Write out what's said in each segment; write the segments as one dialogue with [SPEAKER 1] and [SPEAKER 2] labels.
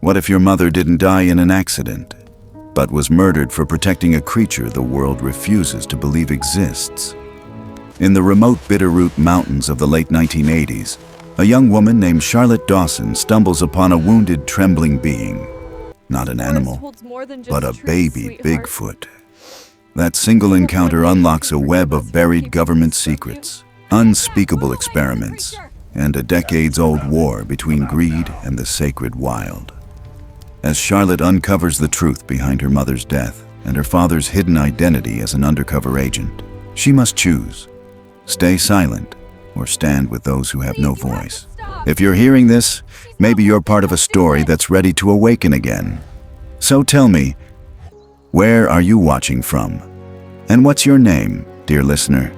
[SPEAKER 1] What if your mother didn't die in an accident, but was murdered for protecting a creature the world refuses to believe exists? In the remote Bitterroot Mountains of the late 1980s, a young woman named Charlotte Dawson stumbles upon a wounded, trembling being. Not an animal, but a baby Bigfoot. That single encounter unlocks a web of buried government secrets, unspeakable experiments, and a decades-old war between greed and the sacred wild. As Charlotte uncovers the truth behind her mother's death and her father's hidden identity as an undercover agent, she must choose: stay silent or stand with those who have no voice. If you're hearing this, maybe you're part of a story that's ready to awaken again. So tell me, where are you watching from? And what's your name, dear listener?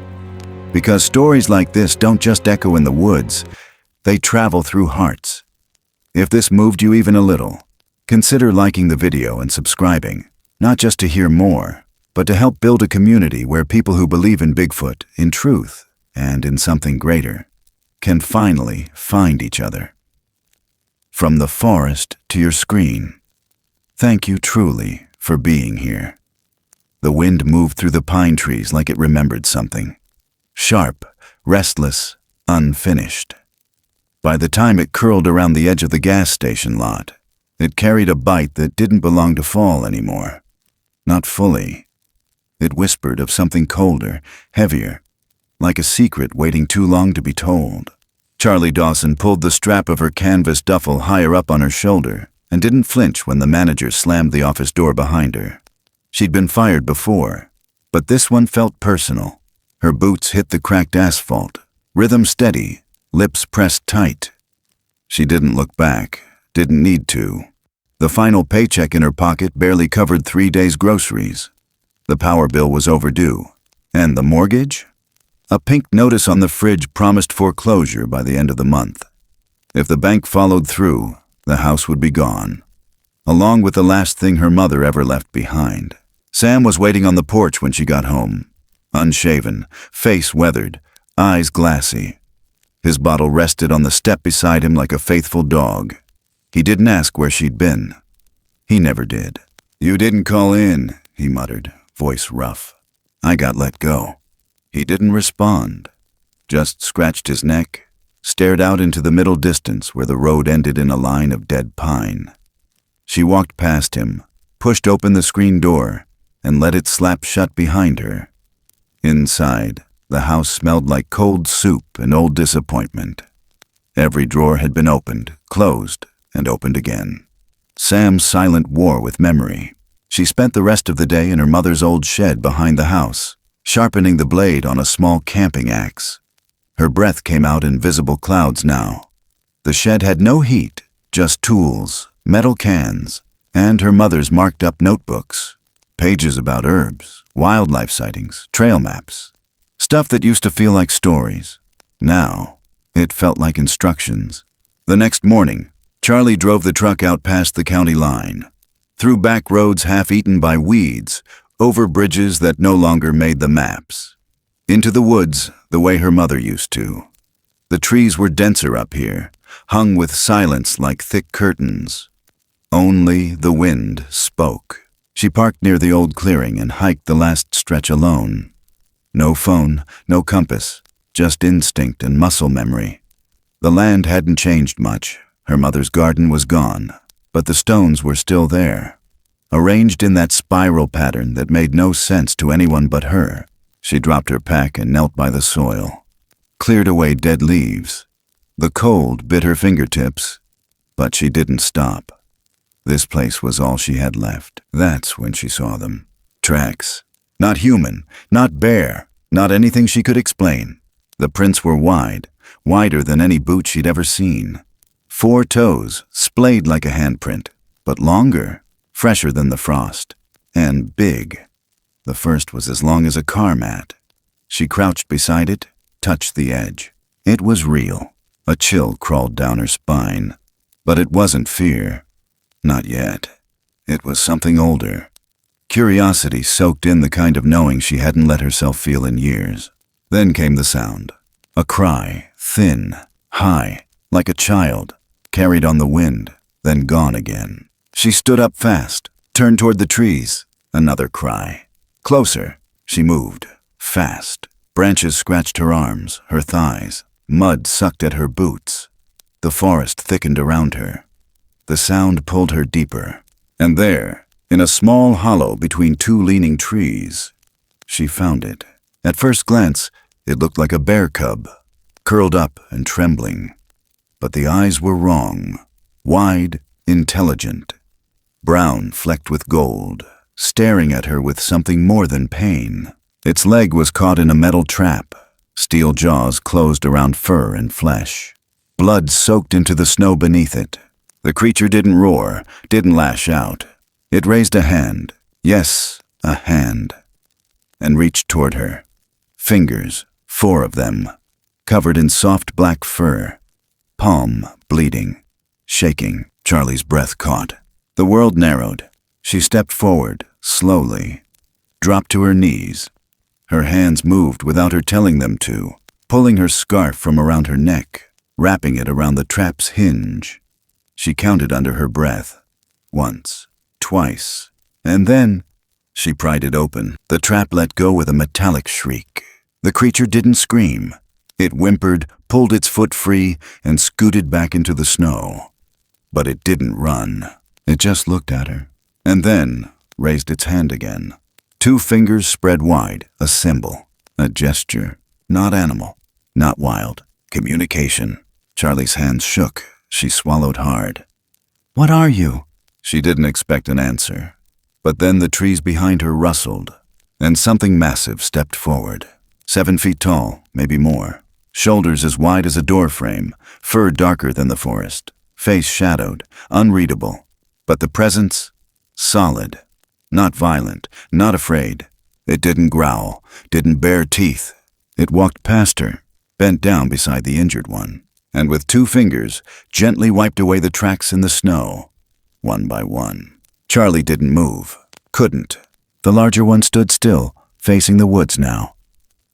[SPEAKER 1] Because stories like this don't just echo in the woods, they travel through hearts. If this moved you even a little, consider liking the video and subscribing, not just to hear more, but to help build a community where people who believe in Bigfoot, in truth, and in something greater, can finally find each other. From the forest to your screen, thank you truly for being here. The wind moved through the pine trees like it remembered something. Sharp, restless, unfinished. By the time it curled around the edge of the gas station lot, it carried a bite that didn't belong to fall anymore. Not fully. It whispered of something colder, heavier, like a secret waiting too long to be told. Charlie Dawson pulled the strap of her canvas duffel higher up on her shoulder and didn't flinch when the manager slammed the office door behind her. She'd been fired before, but this one felt personal. Her boots hit the cracked asphalt, rhythm steady, lips pressed tight. She didn't look back, didn't need to. The final paycheck in her pocket barely covered 3 days' groceries. The power bill was overdue. And the mortgage? A pink notice on the fridge promised foreclosure by the end of the month. If the bank followed through, the house would be gone, along with the last thing her mother ever left behind. Sam was waiting on the porch when she got home. Unshaven, face weathered, eyes glassy. His bottle rested on the step beside him like a faithful dog. He didn't ask where she'd been. He never did. "You didn't call in," he muttered, voice rough. "I got let go." He didn't respond, just scratched his neck, stared out into the middle distance where the road ended in a line of dead pine. She walked past him, pushed open the screen door, and let it slap shut behind her. Inside, the house smelled like cold soup and old disappointment. Every drawer had been opened, closed, and opened again. Sam's silent war with memory. She spent the rest of the day in her mother's old shed behind the house, sharpening the blade on a small camping axe. Her breath came out in visible clouds now. The shed had no heat, just tools, metal cans, and her mother's marked-up notebooks. Pages about herbs, wildlife sightings, trail maps. Stuff that used to feel like stories. Now, it felt like instructions. The next morning, Charlie drove the truck out past the county line, through back roads half-eaten by weeds, over bridges that no longer made the maps, into the woods the way her mother used to. The trees were denser up here, hung with silence like thick curtains. Only the wind spoke. She parked near the old clearing and hiked the last stretch alone. No phone, no compass, just instinct and muscle memory. The land hadn't changed much. Her mother's garden was gone, but the stones were still there, arranged in that spiral pattern that made no sense to anyone but her. She dropped her pack and knelt by the soil, cleared away dead leaves. The cold bit her fingertips, but she didn't stop. This place was all she had left. That's when she saw them. Tracks. Not human, not bear, not anything she could explain. The prints were wide, wider than any boot she'd ever seen. 4 toes, splayed like a handprint, but longer, fresher than the frost, and big. The first was as long as a car mat. She crouched beside it, touched the edge. It was real. A chill crawled down her spine. But it wasn't fear. Not yet. It was something older. Curiosity soaked in the kind of knowing she hadn't let herself feel in years. Then came the sound. A cry, thin, high, like a child, carried on the wind. then gone again. She stood up fast, turned toward the trees. Another cry. Closer. She moved. Fast. Branches scratched her arms, her thighs. Mud sucked at her boots. The forest thickened around her. The sound pulled her deeper. And there, in a small hollow between two leaning trees, she found it. At first glance, it looked like a bear cub, curled up and trembling. But the eyes were wrong. Wide, intelligent. Brown flecked with gold, staring at her with something more than pain. Its leg was caught in a metal trap. Steel jaws closed around fur and flesh. Blood soaked into the snow beneath it. The creature didn't roar, didn't lash out. It raised a hand. Yes, a hand. And reached toward her. Fingers, 4 of them, covered in soft black fur. Palm bleeding, shaking. Charlie's breath caught. The world narrowed. She stepped forward, slowly, dropped to her knees. Her hands moved without her telling them to, pulling her scarf from around her neck, wrapping it around the trap's hinge. She counted under her breath. Once, twice, and then she pried it open. The trap let go with a metallic shriek. The creature didn't scream. It whimpered, pulled its foot free, and scooted back into the snow. But it didn't run. It just looked at her, and then raised its hand again. 2 fingers spread wide, a symbol, a gesture. Not animal, not wild. Communication. Charlie's hands shook. She swallowed hard. "What are you?" She didn't expect an answer. But then the trees behind her rustled, and something massive stepped forward. 7 feet tall, maybe more. Shoulders as wide as a door frame, fur darker than the forest. Face shadowed, unreadable. But the presence, solid. Not violent, not afraid. It didn't growl, didn't bare teeth. It walked past her, bent down beside the injured one, and with 2 fingers, gently wiped away the tracks in the snow, one by one. Charlie didn't move, couldn't. The larger one stood still, facing the woods now,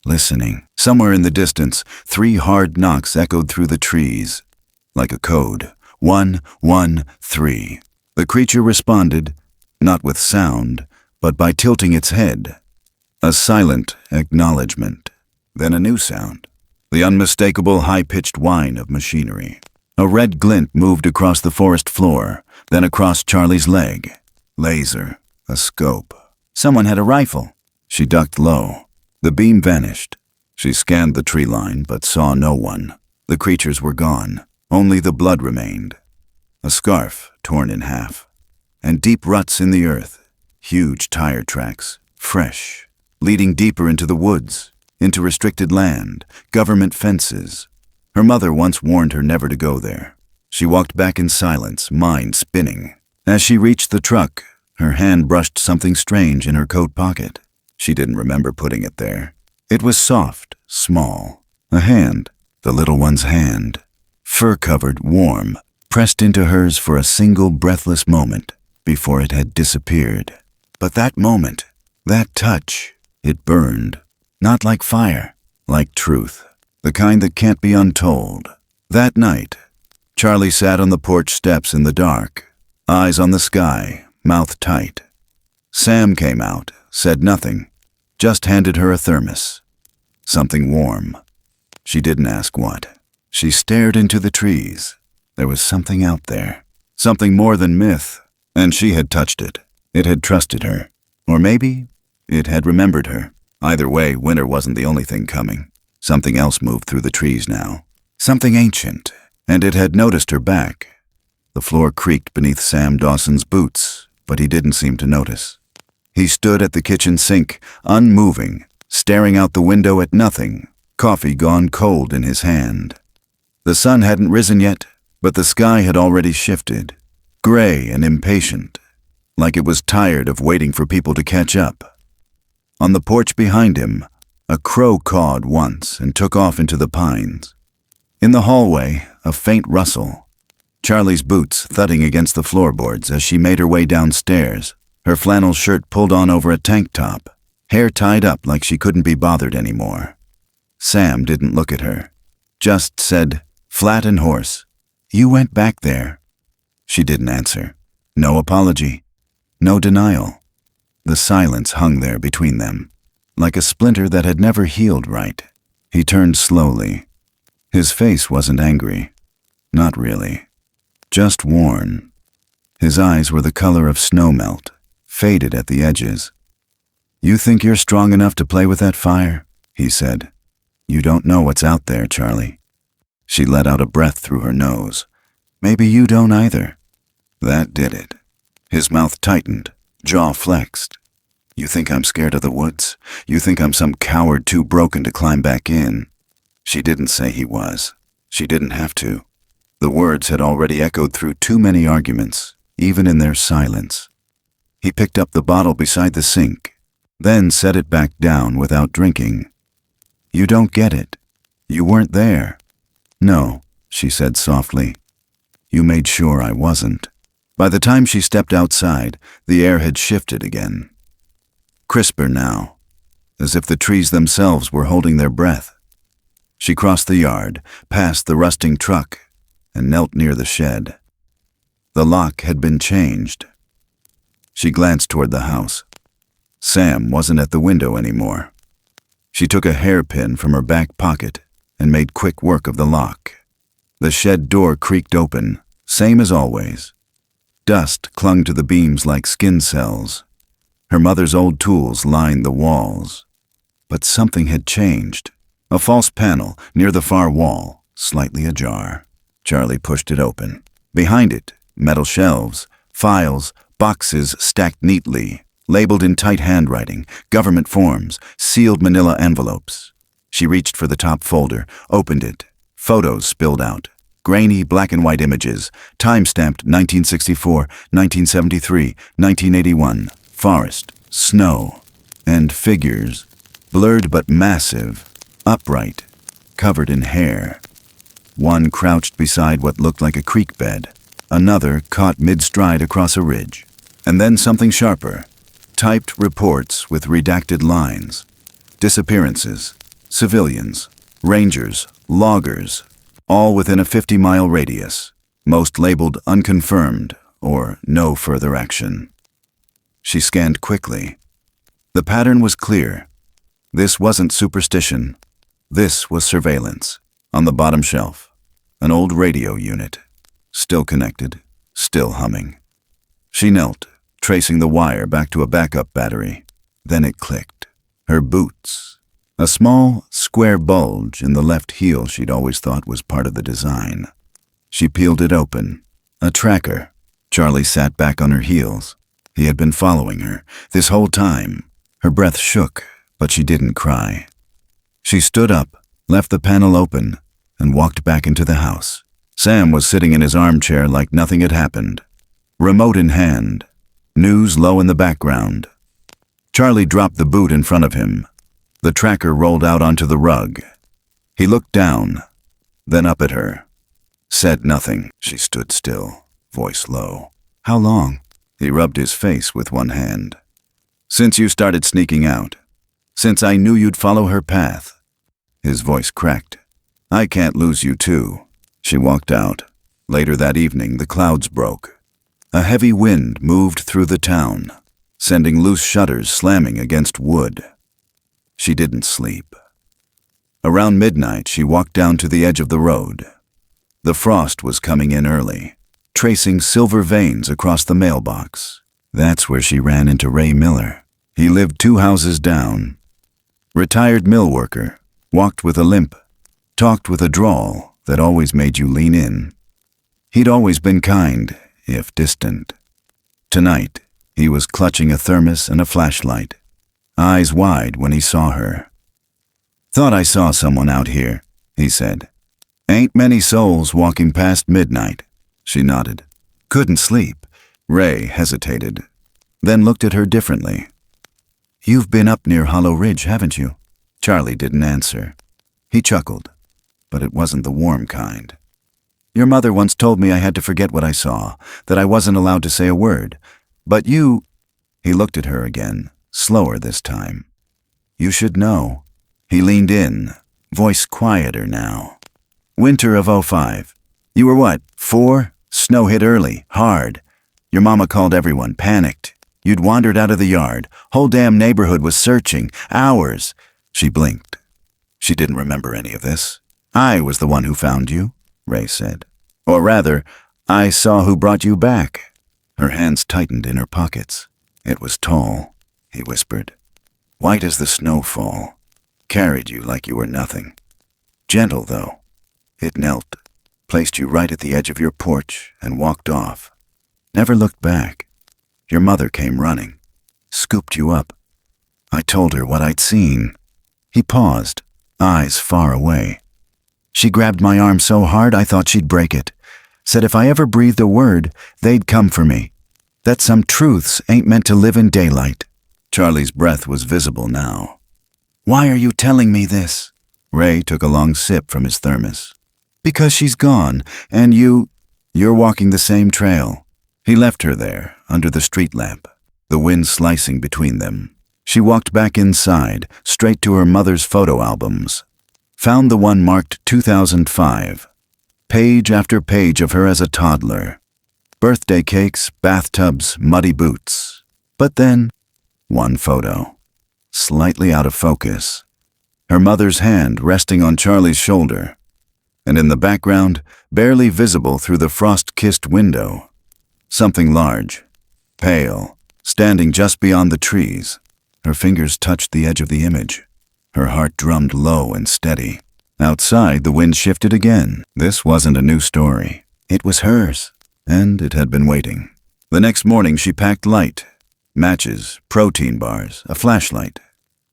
[SPEAKER 1] listening. Somewhere in the distance, 3 hard knocks echoed through the trees, like a code. 1, 1, 3. The creature responded, not with sound, but by tilting its head. A silent acknowledgement. Then a new sound. The unmistakable high-pitched whine of machinery. A red glint moved across the forest floor, then across Charlie's leg. Laser. A scope. Someone had a rifle. She ducked low. The beam vanished. She scanned the tree line, but saw no one. The creatures were gone. Only the blood remained. A scarf torn in half. And deep ruts in the earth, huge tire tracks, fresh, leading deeper into the woods, into restricted land, government fences. Her mother once warned her never to go there. She walked back in silence, mind spinning. As she reached the truck, her hand brushed something strange in her coat pocket. She didn't remember putting it there. It was soft, small, a hand, the little one's hand, fur-covered, warm, pressed into hers for a single breathless moment before it had disappeared. But that moment, that touch, it burned. Not like fire, like truth, the kind that can't be untold. That night, Charlie sat on the porch steps in the dark, eyes on the sky, mouth tight. Sam came out, said nothing, just handed her a thermos. Something warm. She didn't ask what. She stared into the trees. There was something out there, something more than myth. And she had touched it. It had trusted her. Or maybe it had remembered her. Either way, winter wasn't the only thing coming. Something else moved through the trees now. Something ancient. And it had noticed her back. The floor creaked beneath Sam Dawson's boots, but he didn't seem to notice. He stood at the kitchen sink, unmoving, staring out the window at nothing, coffee gone cold in his hand. The sun hadn't risen yet, but the sky had already shifted. Gray and impatient, like it was tired of waiting for people to catch up. On the porch behind him, a crow cawed once and took off into the pines. In the hallway, a faint rustle. Charlie's boots thudding against the floorboards as she made her way downstairs, her flannel shirt pulled on over a tank top, hair tied up like she couldn't be bothered anymore. Sam didn't look at her, just said, flat and hoarse, "You went back there." She didn't answer. No apology. No denial. The silence hung there between them, like a splinter that had never healed right. He turned slowly. His face wasn't angry. Not really. Just worn. His eyes were the color of snowmelt, faded at the edges. "You think you're strong enough to play with that fire?" he said. "You don't know what's out there, Charlie." She let out a breath through her nose. "Maybe you don't either." That did it. His mouth tightened, jaw flexed. "You think I'm scared of the woods? You think I'm some coward too broken to climb back in?" She didn't say he was. She didn't have to. The words had already echoed through too many arguments, even in their silence. He picked up the bottle beside the sink, then set it back down without drinking. "You don't get it. You weren't there." "No," she said softly. "You made sure I wasn't." By the time she stepped outside, the air had shifted again. Crisper now, as if the trees themselves were holding their breath. She crossed the yard, past the rusting truck, and knelt near the shed. The lock had been changed. She glanced toward the house. Sam wasn't at the window anymore. She took a hairpin from her back pocket and made quick work of the lock. The shed door creaked open, same as always. Dust clung to the beams like skin cells. Her mother's old tools lined the walls. But something had changed. A false panel near the far wall, slightly ajar. Charlie pushed it open. Behind it, metal shelves, files, boxes stacked neatly, labeled in tight handwriting, government forms, sealed manila envelopes. She reached for the top folder, opened it. Photos spilled out. Grainy black and white images, time-stamped 1964, 1973, 1981, forest, snow, and figures, blurred but massive, upright, covered in hair. One crouched beside what looked like a creek bed, another caught mid-stride across a ridge, and then something sharper, typed reports with redacted lines, disappearances, civilians, rangers, loggers, all within a 50-mile radius, most labeled unconfirmed or no further action. She scanned quickly. The pattern was clear. This wasn't superstition. This was surveillance. On the bottom shelf, an old radio unit, still connected, still humming. She knelt, tracing the wire back to a backup battery. Then it clicked. Her boots. A small, square bulge in the left heel she'd always thought was part of the design. She peeled it open. A tracker. Charlie sat back on her heels. He had been following her this whole time. Her breath shook, but she didn't cry. She stood up, left the panel open, and walked back into the house. Sam was sitting in his armchair like nothing had happened. Remote in hand. News low in the background. Charlie dropped the boot in front of him. The tracker rolled out onto the rug. He looked down, then up at her. Said nothing. She stood still, voice low. "How long?" He rubbed his face with one hand. "Since you started sneaking out. Since I knew you'd follow her path." His voice cracked. "I can't lose you too." She walked out. Later that evening, the clouds broke. A heavy wind moved through the town, sending loose shutters slamming against wood. She didn't sleep. Around midnight, she walked down to the edge of the road. The frost was coming in early, tracing silver veins across the mailbox. That's where she ran into Ray Miller. He lived 2 houses down. Retired mill worker, walked with a limp, talked with a drawl that always made you lean in. He'd always been kind, if distant. Tonight, he was clutching a thermos and a flashlight, eyes wide when he saw her. "Thought I saw someone out here," he said. "Ain't many souls walking past midnight." She nodded. "Couldn't sleep." Ray hesitated, then looked at her differently. "You've been up near Hollow Ridge, haven't you?" Charlie didn't answer. He chuckled, but it wasn't the warm kind. "Your mother once told me I had to forget what I saw, that I wasn't allowed to say a word. But you—" He looked at her again, slower this time. "You should know." He leaned in, voice quieter now. "Winter of '05. You were what, 4? Snow hit early, hard. Your mama called everyone, panicked. You'd wandered out of the yard. Whole damn neighborhood was searching. Hours. She blinked. She didn't remember any of this. I was the one who found you, Ray said. Or rather, I saw who brought you back. Her hands tightened in her pockets. It was tall, he whispered. White as the snowfall. Carried you like you were nothing. Gentle, though. It knelt, placed you right at the edge of your porch, and walked off. Never looked back. Your mother came running, scooped you up. I told her what I'd seen. He paused, eyes far away. She grabbed my arm so hard I thought she'd break it. Said if I ever breathed a word, they'd come for me. That some truths ain't meant to live in daylight. Charlie's breath was visible now. Why are you telling me this? Ray took a long sip from his thermos. Because she's gone, and you're walking the same trail. He left her there, under the street lamp, the wind slicing between them. She walked back inside, straight to her mother's photo albums. Found the one marked 2005. Page after page of her as a toddler. Birthday cakes, bathtubs, muddy boots. But then, one photo. Slightly out of focus. Her mother's hand resting on Charlie's shoulder. And in the background, barely visible through the frost-kissed window, something large, pale, standing just beyond the trees. Her fingers touched the edge of the image. Her heart drummed low and steady. Outside, the wind shifted again. This wasn't a new story. It was hers, and it had been waiting. The next morning, she packed light. Matches, protein bars, a flashlight,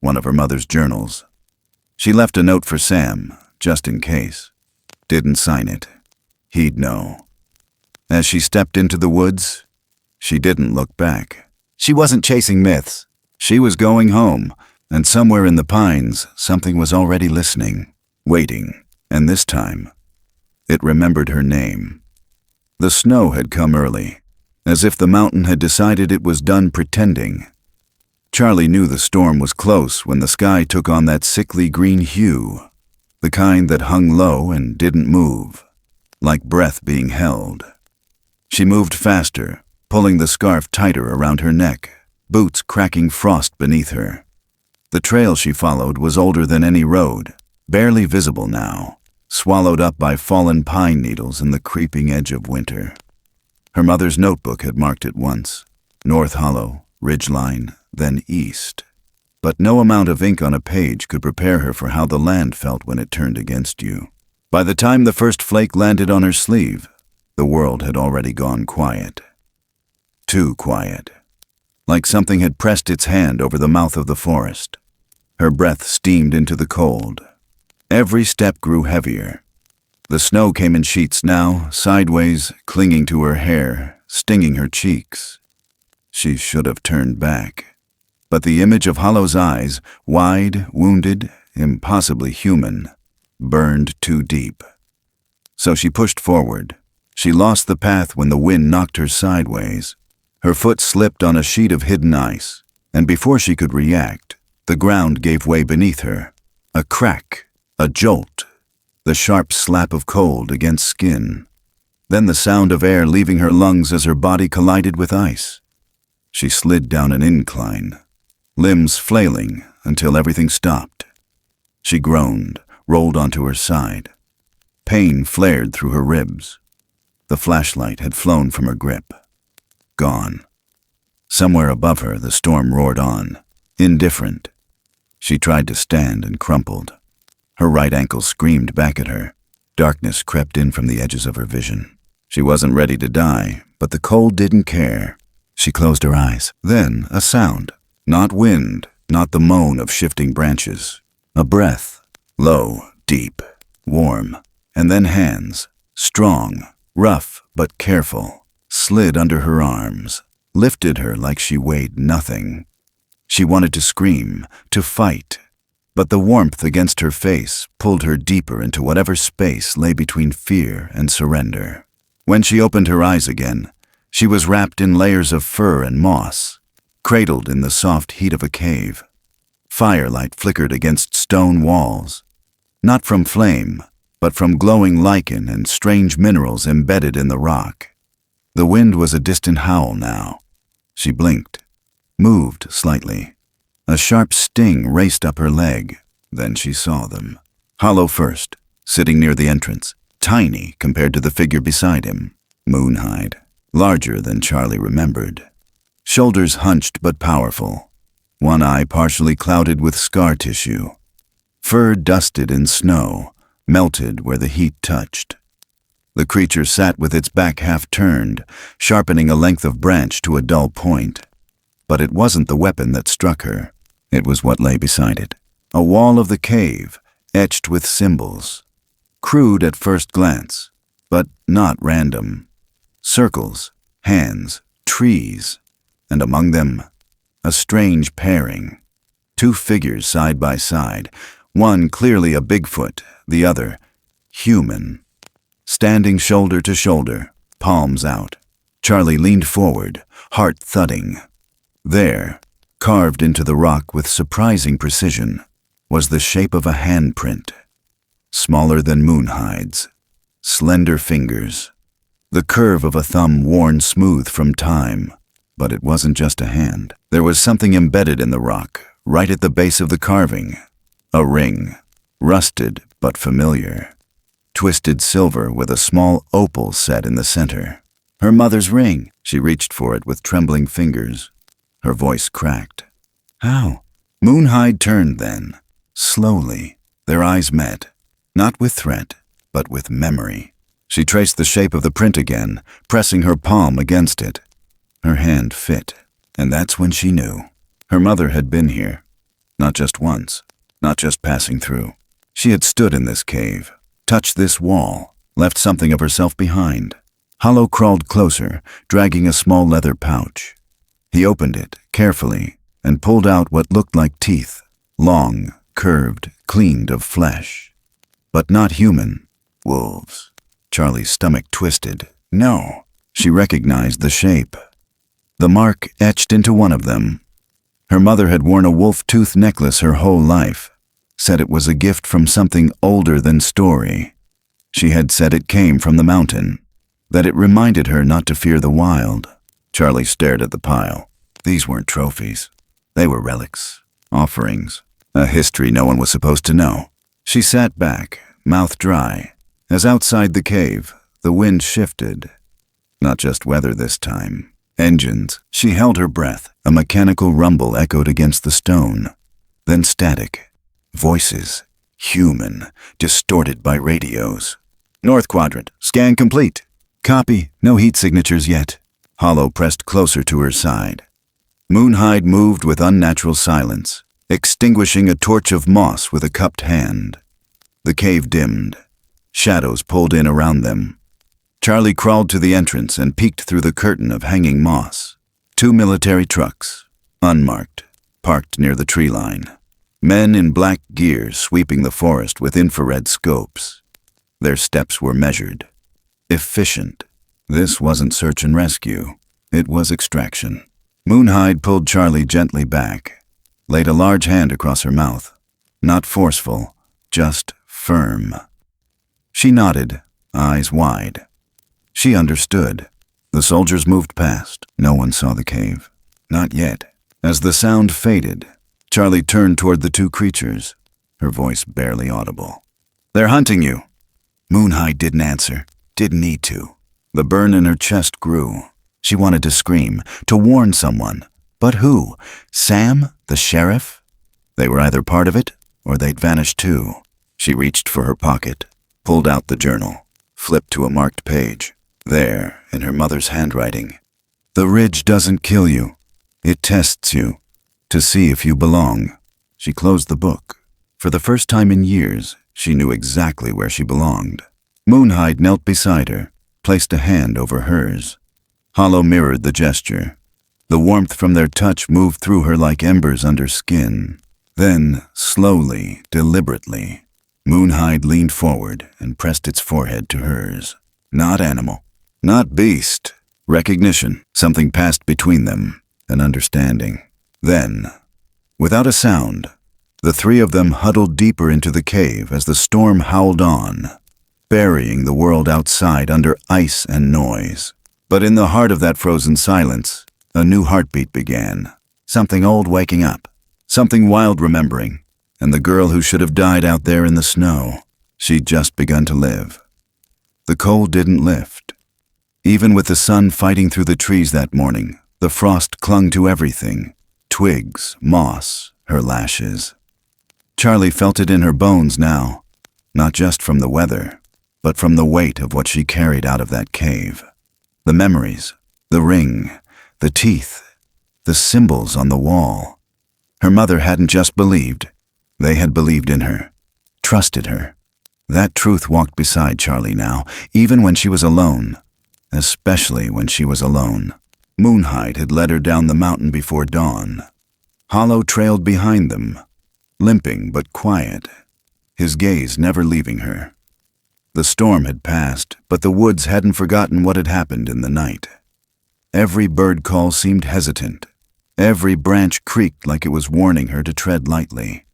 [SPEAKER 1] one of her mother's journals. She left a note for Sam, just in case. Didn't sign it. He'd know. As she stepped into the woods, she didn't look back. She wasn't chasing myths. She was going home, and somewhere in the pines, something was already listening, waiting, and this time, it remembered her name. The snow had come early, as if the mountain had decided it was done pretending. Charlie knew the storm was close when the sky took on that sickly green hue, the kind that hung low and didn't move, like breath being held. She moved faster, pulling the scarf tighter around her neck, boots cracking frost beneath her. The trail she followed was older than any road, barely visible now, swallowed up by fallen pine needles in the creeping edge of winter. Her mother's notebook had marked it once, North Hollow, Ridgeline, then East. But no amount of ink on a page could prepare her for how the land felt when it turned against you. By the time the first flake landed on her sleeve, the world had already gone quiet. Too quiet. Like something had pressed its hand over the mouth of the forest. Her breath steamed into the cold. Every step grew heavier. The snow came in sheets now, sideways, clinging to her hair, stinging her cheeks. She should have turned back. But the image of Hollow's eyes, wide, wounded, impossibly human, burned too deep. So she pushed forward. She lost the path when the wind knocked her sideways. Her foot slipped on a sheet of hidden ice, and before she could react, the ground gave way beneath her. A crack, a jolt, the sharp slap of cold against skin. Then the sound of air leaving her lungs as her body collided with ice. She slid down an incline, limbs flailing until everything stopped. She groaned, rolled onto her side. Pain flared through her ribs. The flashlight had flown from her grip. Gone. Somewhere above her, the storm roared on, indifferent. She tried to stand and crumpled. Her right ankle screamed back at her. Darkness crept in from the edges of her vision. She wasn't ready to die, but the cold didn't care. She closed her eyes. Then a sound. Not wind, not the moan of shifting branches. A breath. Low, deep, warm. And then hands. Strong, rough but careful. Slid under her arms. Lifted her like she weighed nothing. She wanted to scream, to fight. But the warmth against her face pulled her deeper into whatever space lay between fear and surrender. When she opened her eyes again, she was wrapped in layers of fur and moss, cradled in the soft heat of a cave. Firelight flickered against stone walls, not from flame, but from glowing lichen and strange minerals embedded in the rock. The wind was a distant howl now. She blinked, moved slightly. A sharp sting raced up her leg. Then she saw them. Hollow first, sitting near the entrance, tiny compared to the figure beside him. Moonhide, larger than Charlie remembered. Shoulders hunched but powerful. One eye partially clouded with scar tissue. Fur dusted in snow, melted where the heat touched. The creature sat with its back half turned, sharpening a length of branch to a dull point. But it wasn't the weapon that struck her. It was what lay beside it. A wall of the cave, etched with symbols. Crude at first glance, but not random. Circles, hands, trees, and among them, a strange pairing. Two figures side by side, one clearly a Bigfoot, the other human. Standing shoulder to shoulder, palms out. Charlie leaned forward, heart thudding. There, carved into the rock with surprising precision, was the shape of a handprint. Smaller than Moonhide's, slender fingers, the curve of a thumb worn smooth from time. But it wasn't just a hand. There was something embedded in the rock, right at the base of the carving. A ring, rusted but familiar. Twisted silver with a small opal set in the center. Her mother's ring. She reached for it with trembling fingers. Her voice cracked. How? Moonhide turned then, slowly. Their eyes met, not with threat, but with memory. She traced the shape of the print again, pressing her palm against it. Her hand fit, and that's when she knew. Her mother had been here. Not just once, not just passing through. She had stood in this cave, touched this wall, left something of herself behind. Hollow crawled closer, dragging a small leather pouch. He opened it carefully and pulled out what looked like teeth, long, curved, cleaned of flesh. But not human. Wolves. Charlie's stomach twisted. No. She recognized the shape. The mark etched into one of them. Her mother had worn a wolf tooth necklace her whole life, said it was a gift from something older than story. She had said it came from the mountain, that it reminded her not to fear the wild. Charlie stared at the pile. These weren't trophies. They were relics, offerings, a history no one was supposed to know. She sat back, mouth dry, as outside the cave, the wind shifted. Not just weather this time. Engines. She held her breath. A mechanical rumble echoed against the stone. Then static. Voices. Human. Distorted by radios. North quadrant. Scan complete. Copy. No heat signatures yet. Hollow pressed closer to her side. Moonhide moved with unnatural silence, extinguishing a torch of moss with a cupped hand. The cave dimmed. Shadows pulled in around them. Charlie crawled to the entrance and peeked through the curtain of hanging moss. 2 military trucks, unmarked, parked near the tree line. Men in black gear sweeping the forest with infrared scopes. Their steps were measured. Efficient. This wasn't search and rescue. It was extraction. Moonhide pulled Charlie gently back, laid a large hand across her mouth. Not forceful, just firm. She nodded, eyes wide. She understood. The soldiers moved past. No one saw the cave. Not yet. As the sound faded, Charlie turned toward the two creatures, her voice barely audible. They're hunting you. Moonhide didn't answer. Didn't need to. The burn in her chest grew. She wanted to scream, to warn someone. But who? Sam? The sheriff? They were either part of it, or they'd vanished too. She reached for her pocket, pulled out the journal, flipped to a marked page. There, in her mother's handwriting. The ridge doesn't kill you. It tests you, to see if you belong. She closed the book. For the first time in years, she knew exactly where she belonged. Moonhide knelt beside her, placed a hand over hers. Hollow mirrored the gesture. The warmth from their touch moved through her like embers under skin. Then, slowly, deliberately, Moonhide leaned forward and pressed its forehead to hers. Not animal. Not beast. Recognition. Something passed between them. An understanding. Then, without a sound, the three of them huddled deeper into the cave as the storm howled on, burying the world outside under ice and noise. But in the heart of that frozen silence, a new heartbeat began. Something old waking up, something wild remembering, and the girl who should have died out there in the snow, she'd just begun to live. The cold didn't lift. Even with the sun fighting through the trees that morning, the frost clung to everything, twigs, moss, her lashes. Charlie felt it in her bones now, not just from the weather, but from the weight of what she carried out of that cave. The memories, the ring, the teeth, the symbols on the wall. Her mother hadn't just believed, they had believed in her, trusted her. That truth walked beside Charlie now, even when she was alone, especially when she was alone. Moonhide had led her down the mountain before dawn. Hollow trailed behind them, limping but quiet, his gaze never leaving her. The storm had passed, but the woods hadn't forgotten what had happened in the night. Every bird call seemed hesitant. Every branch creaked like it was warning her to tread lightly.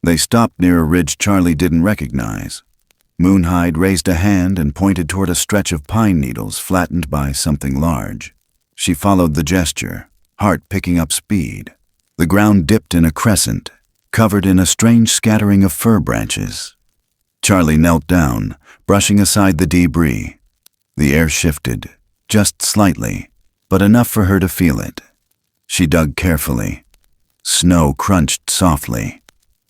[SPEAKER 1] They stopped near a ridge Charlie didn't recognize. Moonhide raised a hand and pointed toward a stretch of pine needles flattened by something large. She followed the gesture, heart picking up speed. The ground dipped in a crescent, covered in a strange scattering of fir branches. Charlie knelt down, brushing aside the debris. The air shifted, just slightly, but enough for her to feel it. She dug carefully. Snow crunched softly.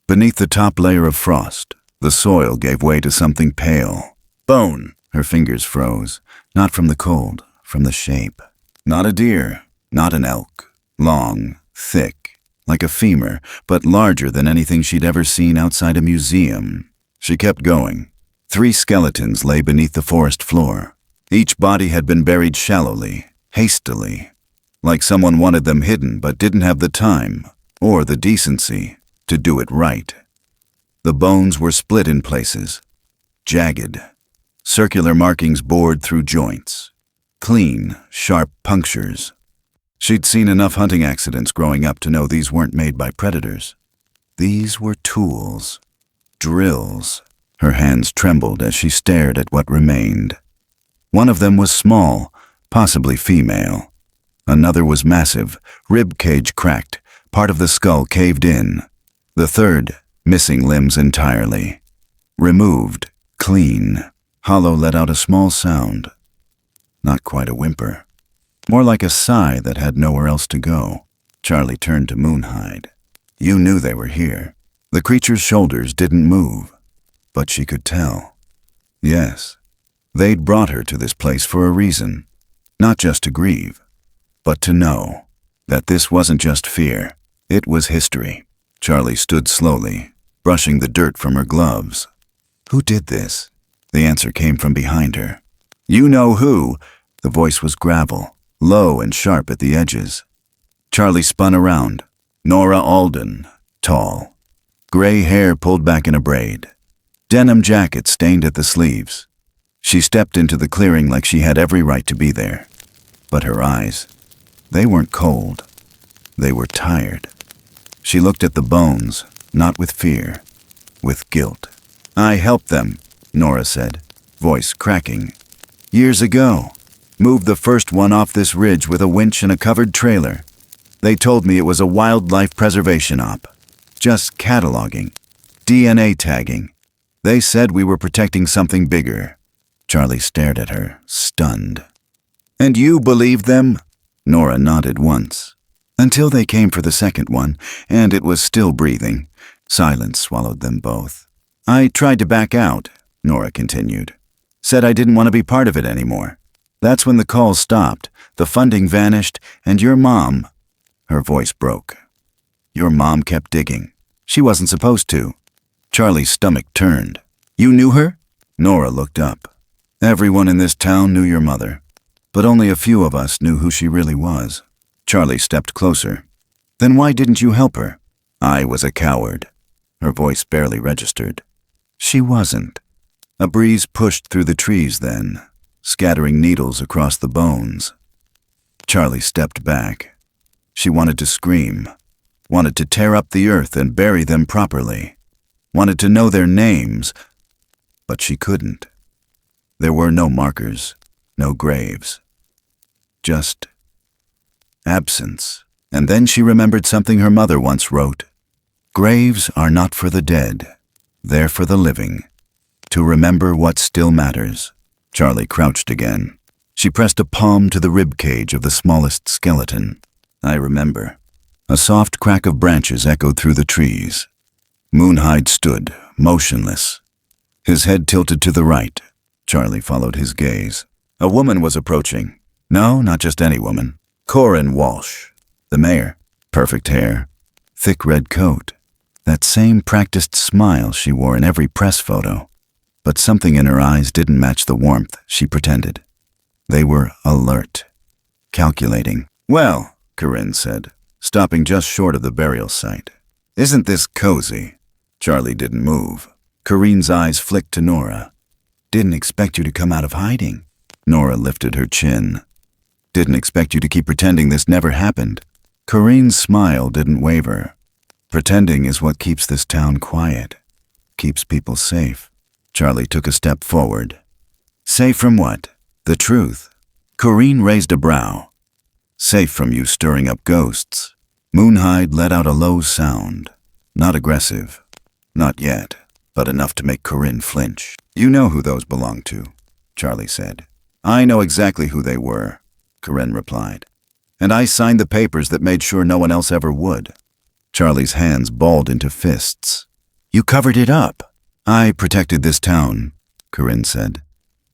[SPEAKER 1] Beneath the top layer of frost, the soil gave way to something pale. Bone! Her fingers froze, not from the cold, from the shape. Not a deer, not an elk. Long, thick, like a femur, but larger than anything she'd ever seen outside a museum. She kept going. 3 skeletons lay beneath the forest floor. Each body had been buried shallowly, hastily, like someone wanted them hidden but didn't have the time, or the decency, to do it right. The bones were split in places, jagged, circular markings bored through joints, clean, sharp punctures. She'd seen enough hunting accidents growing up to know these weren't made by predators. These were tools, drills. Her hands trembled as she stared at what remained. One of them was small, possibly female. Another was massive, rib cage cracked, part of the skull caved in. The third, missing limbs entirely. Removed, clean. Hollow let out a small sound. Not quite a whimper. More like a sigh that had nowhere else to go. Charlie turned to Moonhide. You knew they were here. The creature's shoulders didn't move, but she could tell. Yes, they'd brought her to this place for a reason. Not just to grieve, but to know that this wasn't just fear. It was history. Charlie stood slowly, brushing the dirt from her gloves. Who did this? The answer came from behind her. You know who. The voice was gravel, low and sharp at the edges. Charlie spun around. Nora Alden, tall. Gray hair pulled back in a braid. Denim jacket stained at the sleeves. She stepped into the clearing like she had every right to be there. But her eyes, they weren't cold. They were tired. She looked at the bones, not with fear, with guilt. I helped them, Nora said, voice cracking. Years ago. Moved the first one off this ridge with a winch and a covered trailer. They told me it was a wildlife preservation op. Just cataloging. DNA tagging. They said we were protecting something bigger. Charlie stared at her, stunned. And you believed them? Nora nodded once. Until they came for the second one, and it was still breathing. Silence swallowed them both. I tried to back out, Nora continued. Said I didn't want to be part of it anymore. That's when the calls stopped, the funding vanished, and your mom... Her voice broke. Your mom kept digging. She wasn't supposed to. Charlie's stomach turned. You knew her? Nora looked up. Everyone in this town knew your mother, but only a few of us knew who she really was. Charlie stepped closer. Then why didn't you help her? I was a coward. Her voice barely registered. She wasn't. A breeze pushed through the trees then, scattering needles across the bones. Charlie stepped back. She wanted to scream, wanted to tear up the earth and bury them properly, wanted to know their names, but she couldn't. There were no markers, no graves. Just absence. And then she remembered something her mother once wrote. Graves are not for the dead. They're for the living. To remember what still matters. Charlie crouched again. She pressed a palm to the rib cage of the smallest skeleton. I remember. A soft crack of branches echoed through the trees. Moonhide stood, motionless. His head tilted to the right. Charlie followed his gaze. A woman was approaching. No, not just any woman. Corinne Walsh, the mayor. Perfect hair, thick red coat. That same practiced smile she wore in every press photo. But something in her eyes didn't match the warmth she pretended. They were alert, calculating. Well, Corinne said, stopping just short of the burial site. Isn't this cozy? Charlie didn't move. Corinne's eyes flicked to Nora. Didn't expect you to come out of hiding. Nora lifted her chin. Didn't expect you to keep pretending this never happened. Corinne's smile didn't waver. Pretending is what keeps this town quiet. Keeps people safe. Charlie took a step forward. Safe from what? The truth. Corinne raised a brow. Safe from you stirring up ghosts. Moonhide let out a low sound. Not aggressive. Not yet, but enough to make Corinne flinch. You know who those belong to, Charlie said. I know exactly who they were, Corinne replied. And I signed the papers that made sure no one else ever would. Charlie's hands balled into fists. You covered it up. I protected this town, Corinne said.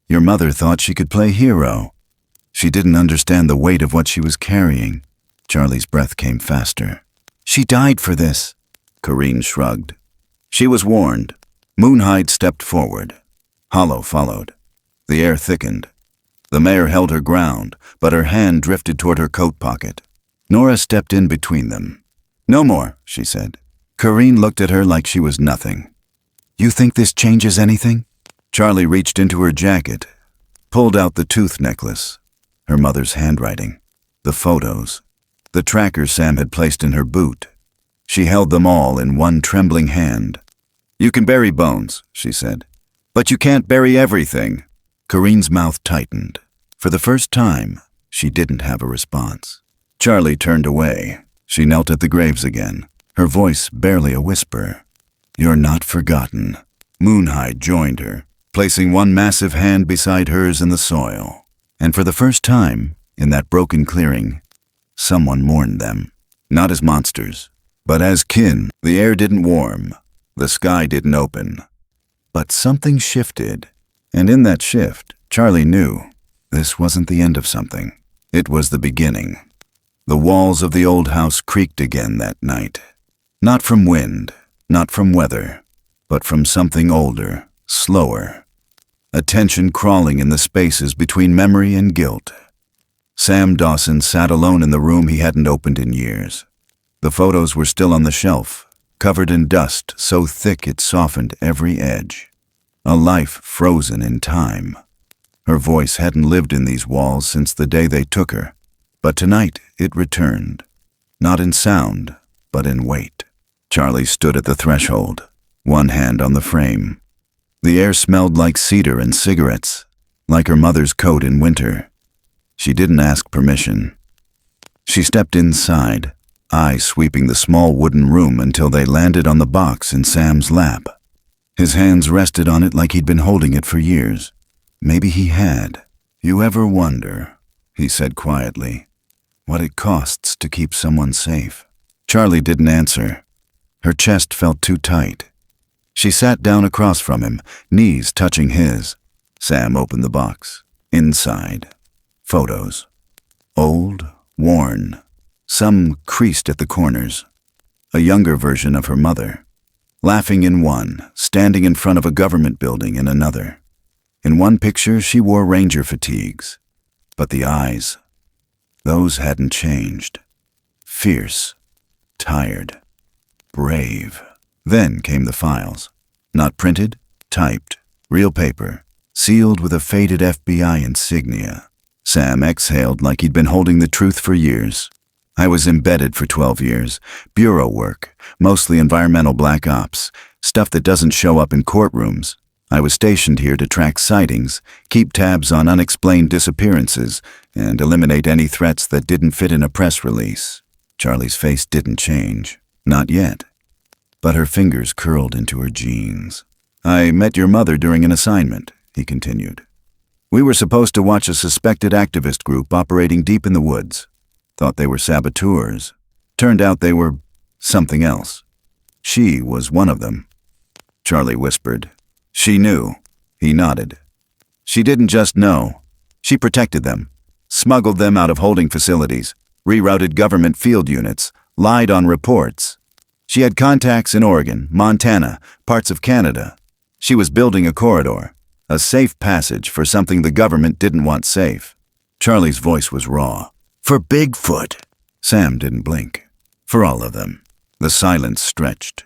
[SPEAKER 1] Your mother thought she could play hero. She didn't understand the weight of what she was carrying. Charlie's breath came faster. She died for this. Corinne shrugged. She was warned. Moonhide stepped forward. Hollow followed. The air thickened. The mayor held her ground, but her hand drifted toward her coat pocket. Nora stepped in between them. No more, she said. Corinne looked at her like she was nothing. You think this changes anything? Charlie reached into her jacket, pulled out the tooth necklace, her mother's handwriting, the photos, the tracker Sam had placed in her boot. She held them all in one trembling hand. You can bury bones, she said, but you can't bury everything. Corinne's mouth tightened. For the first time, she didn't have a response. Charlie turned away. She knelt at the graves again, her voice barely a whisper. You're not forgotten. Moonhide joined her, placing one massive hand beside hers in the soil. And for the first time, in that broken clearing, someone mourned them. Not as monsters, but as kin. The air didn't warm. The sky didn't open. But something shifted. And in that shift, Charlie knew this wasn't the end of something. It was the beginning. The walls of the old house creaked again that night. Not from wind, not from weather, but from something older, slower. A tension crawling in the spaces between memory and guilt. Sam Dawson sat alone in the room he hadn't opened in years. The photos were still on the shelf, covered in dust so thick it softened every edge. A life frozen in time. Her voice hadn't lived in these walls since the day they took her, but tonight it returned. Not in sound, but in weight. Charlie stood at the threshold, one hand on the frame. The air smelled like cedar and cigarettes, like her mother's coat in winter. She didn't ask permission. She stepped inside, eyes sweeping the small wooden room until they landed on the box in Sam's lap. His hands rested on it like he'd been holding it for years. Maybe he had. You ever wonder, he said quietly, what it costs to keep someone safe? Charlie didn't answer. Her chest felt too tight. She sat down across from him, knees touching his. Sam opened the box. Inside, photos. Old, worn, some creased at the corners. A younger version of her mother. Laughing in one, standing in front of a government building in another. In one picture, she wore ranger fatigues. But the eyes, those hadn't changed. Fierce, tired, brave. Then came the files. Not printed, typed, real paper, sealed with a faded FBI insignia. Sam exhaled like he'd been holding the truth for years. I was embedded for 12 years. Bureau work, mostly environmental black ops, stuff that doesn't show up in courtrooms. I was stationed here to track sightings, keep tabs on unexplained disappearances, and eliminate any threats that didn't fit in a press release. Charlie's face didn't change. Not yet. But her fingers curled into her jeans. I met your mother during an assignment, he continued. We were supposed to watch a suspected activist group operating deep in the woods. Thought they were saboteurs. Turned out they were something else. She was one of them. Charlie whispered. She knew. He nodded. She didn't just know. She protected them, smuggled them out of holding facilities, rerouted government field units, lied on reports. She had contacts in Oregon, Montana, parts of Canada. She was building a corridor, a safe passage for something the government didn't want safe. Charlie's voice was raw. For Bigfoot. Sam didn't blink. For all of them. The silence stretched.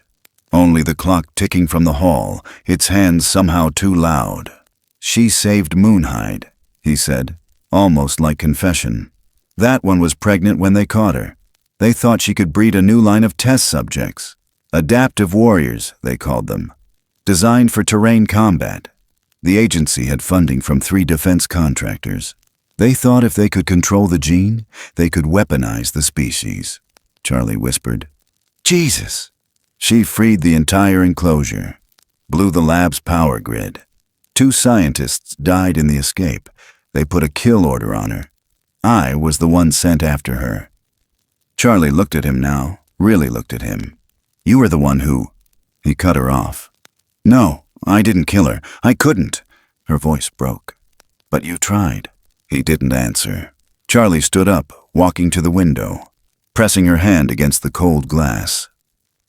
[SPEAKER 1] Only the clock ticking from the hall, its hands somehow too loud. She saved Moonhide, he said, almost like confession. That one was pregnant when they caught her. They thought she could breed a new line of test subjects. Adaptive warriors, they called them. Designed for terrain combat. The agency had funding from 3 defense contractors. They thought if they could control the gene, they could weaponize the species. Charlie whispered. Jesus! She freed the entire enclosure, blew the lab's power grid. 2 scientists died in the escape. They put a kill order on her. I was the one sent after her. Charlie looked at him now, really looked at him. You were the one who... He cut her off. No, I didn't kill her. I couldn't. Her voice broke. But you tried. He didn't answer. Charlie stood up, walking to the window, pressing her hand against the cold glass.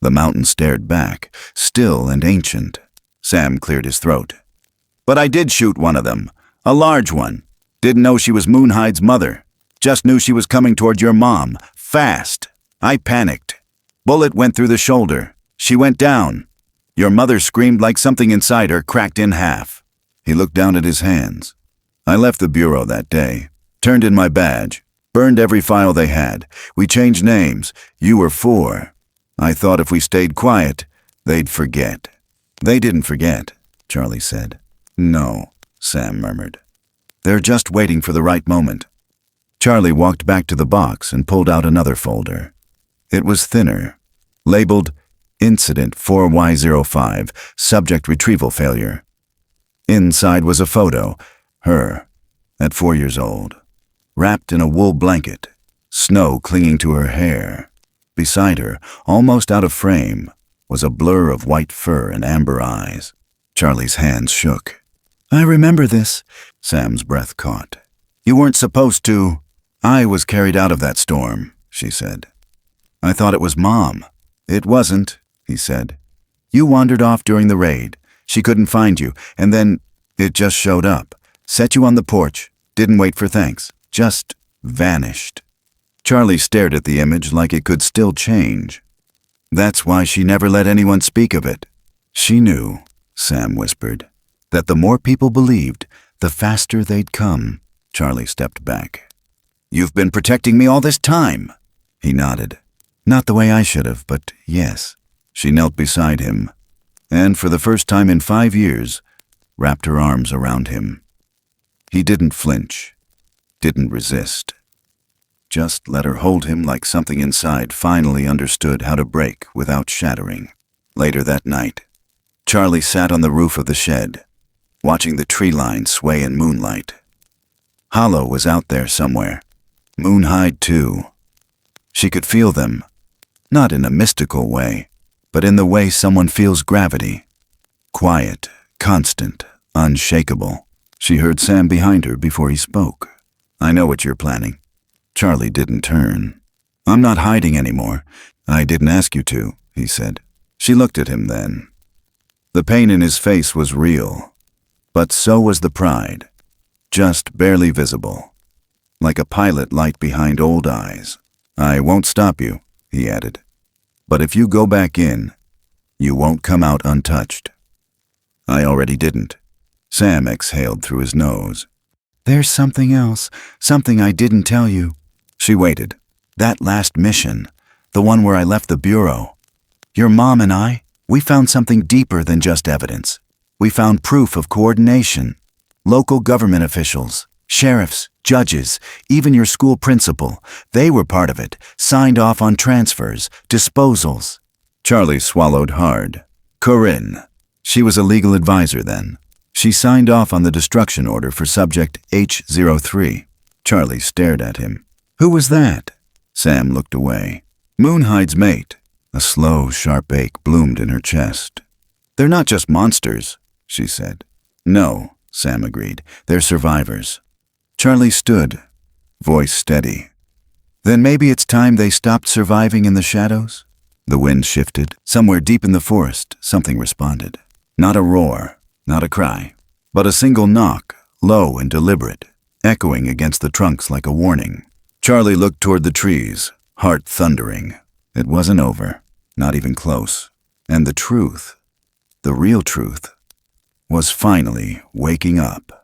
[SPEAKER 1] The mountain stared back, still and ancient. Sam cleared his throat. But I did shoot one of them. A large one. Didn't know she was Moonhide's mother. Just knew she was coming toward your mom. Fast. I panicked. Bullet went through the shoulder. She went down. Your mother screamed like something inside her cracked in half. He looked down at his hands. I left the bureau that day. Turned in my badge. Burned every file they had. We changed names. You were 4. I thought if we stayed quiet, they'd forget. They didn't forget, Charlie said. No, Sam murmured. They're just waiting for the right moment. Charlie walked back to the box and pulled out another folder. It was thinner, labeled Incident 4Y05, Subject Retrieval Failure. Inside was a photo, her, at 4 years old, wrapped in a wool blanket, snow clinging to her hair. Beside her, almost out of frame, was a blur of white fur and amber eyes. Charlie's hands shook. I remember this, Sam's breath caught. You weren't supposed to. I was carried out of that storm, she said. I thought it was Mom. It wasn't, he said. You wandered off during the raid. She couldn't find you, and then it just showed up. Set you on the porch. Didn't wait for thanks. Just vanished. Charlie stared at the image like it could still change. That's why she never let anyone speak of it. She knew, Sam whispered, that the more people believed, the faster they'd come. Charlie stepped back. You've been protecting me all this time. He nodded. Not the way I should have, but yes. She knelt beside him, and for the first time in 5 years, wrapped her arms around him. He didn't flinch, didn't resist. Just let her hold him like something inside finally understood how to break without shattering. Later that night, Charlie sat on the roof of the shed, watching the tree line sway in moonlight. Hollow was out there somewhere. Moonhide too. She could feel them, not in a mystical way, but in the way someone feels gravity. Quiet, constant, unshakable. She heard Sam behind her before he spoke. I know what you're planning. Charlie didn't turn. I'm not hiding anymore. I didn't ask you to, he said. She looked at him then. The pain in his face was real, but so was the pride, just barely visible, like a pilot light behind old eyes. I won't stop you, he added, but if you go back in, you won't come out untouched. I already didn't. Sam exhaled through his nose. There's something else, something I didn't tell you. She waited. That last mission, the one where I left the bureau. Your mom and I, we found something deeper than just evidence. We found proof of coordination. Local government officials, Sheriffs, judges, even your school principal, they were part of it, signed off on transfers, disposals. Charlie swallowed hard. Corinne. She was a legal advisor then. She signed off on the destruction order for subject H03. Charlie stared at him. Who was that? Sam looked away. Moonhide's mate. A slow, sharp ache bloomed in her chest. They're not just monsters, she said. No, Sam agreed. They're survivors. Charlie stood, voice steady. Then maybe it's time they stopped surviving in the shadows? The wind shifted. Somewhere deep in the forest, something responded. Not a roar, not a cry, but a single knock, low and deliberate, echoing against the trunks like a warning. Charlie looked toward the trees, heart thundering. It wasn't over, not even close. And the truth, the real truth, was finally waking up.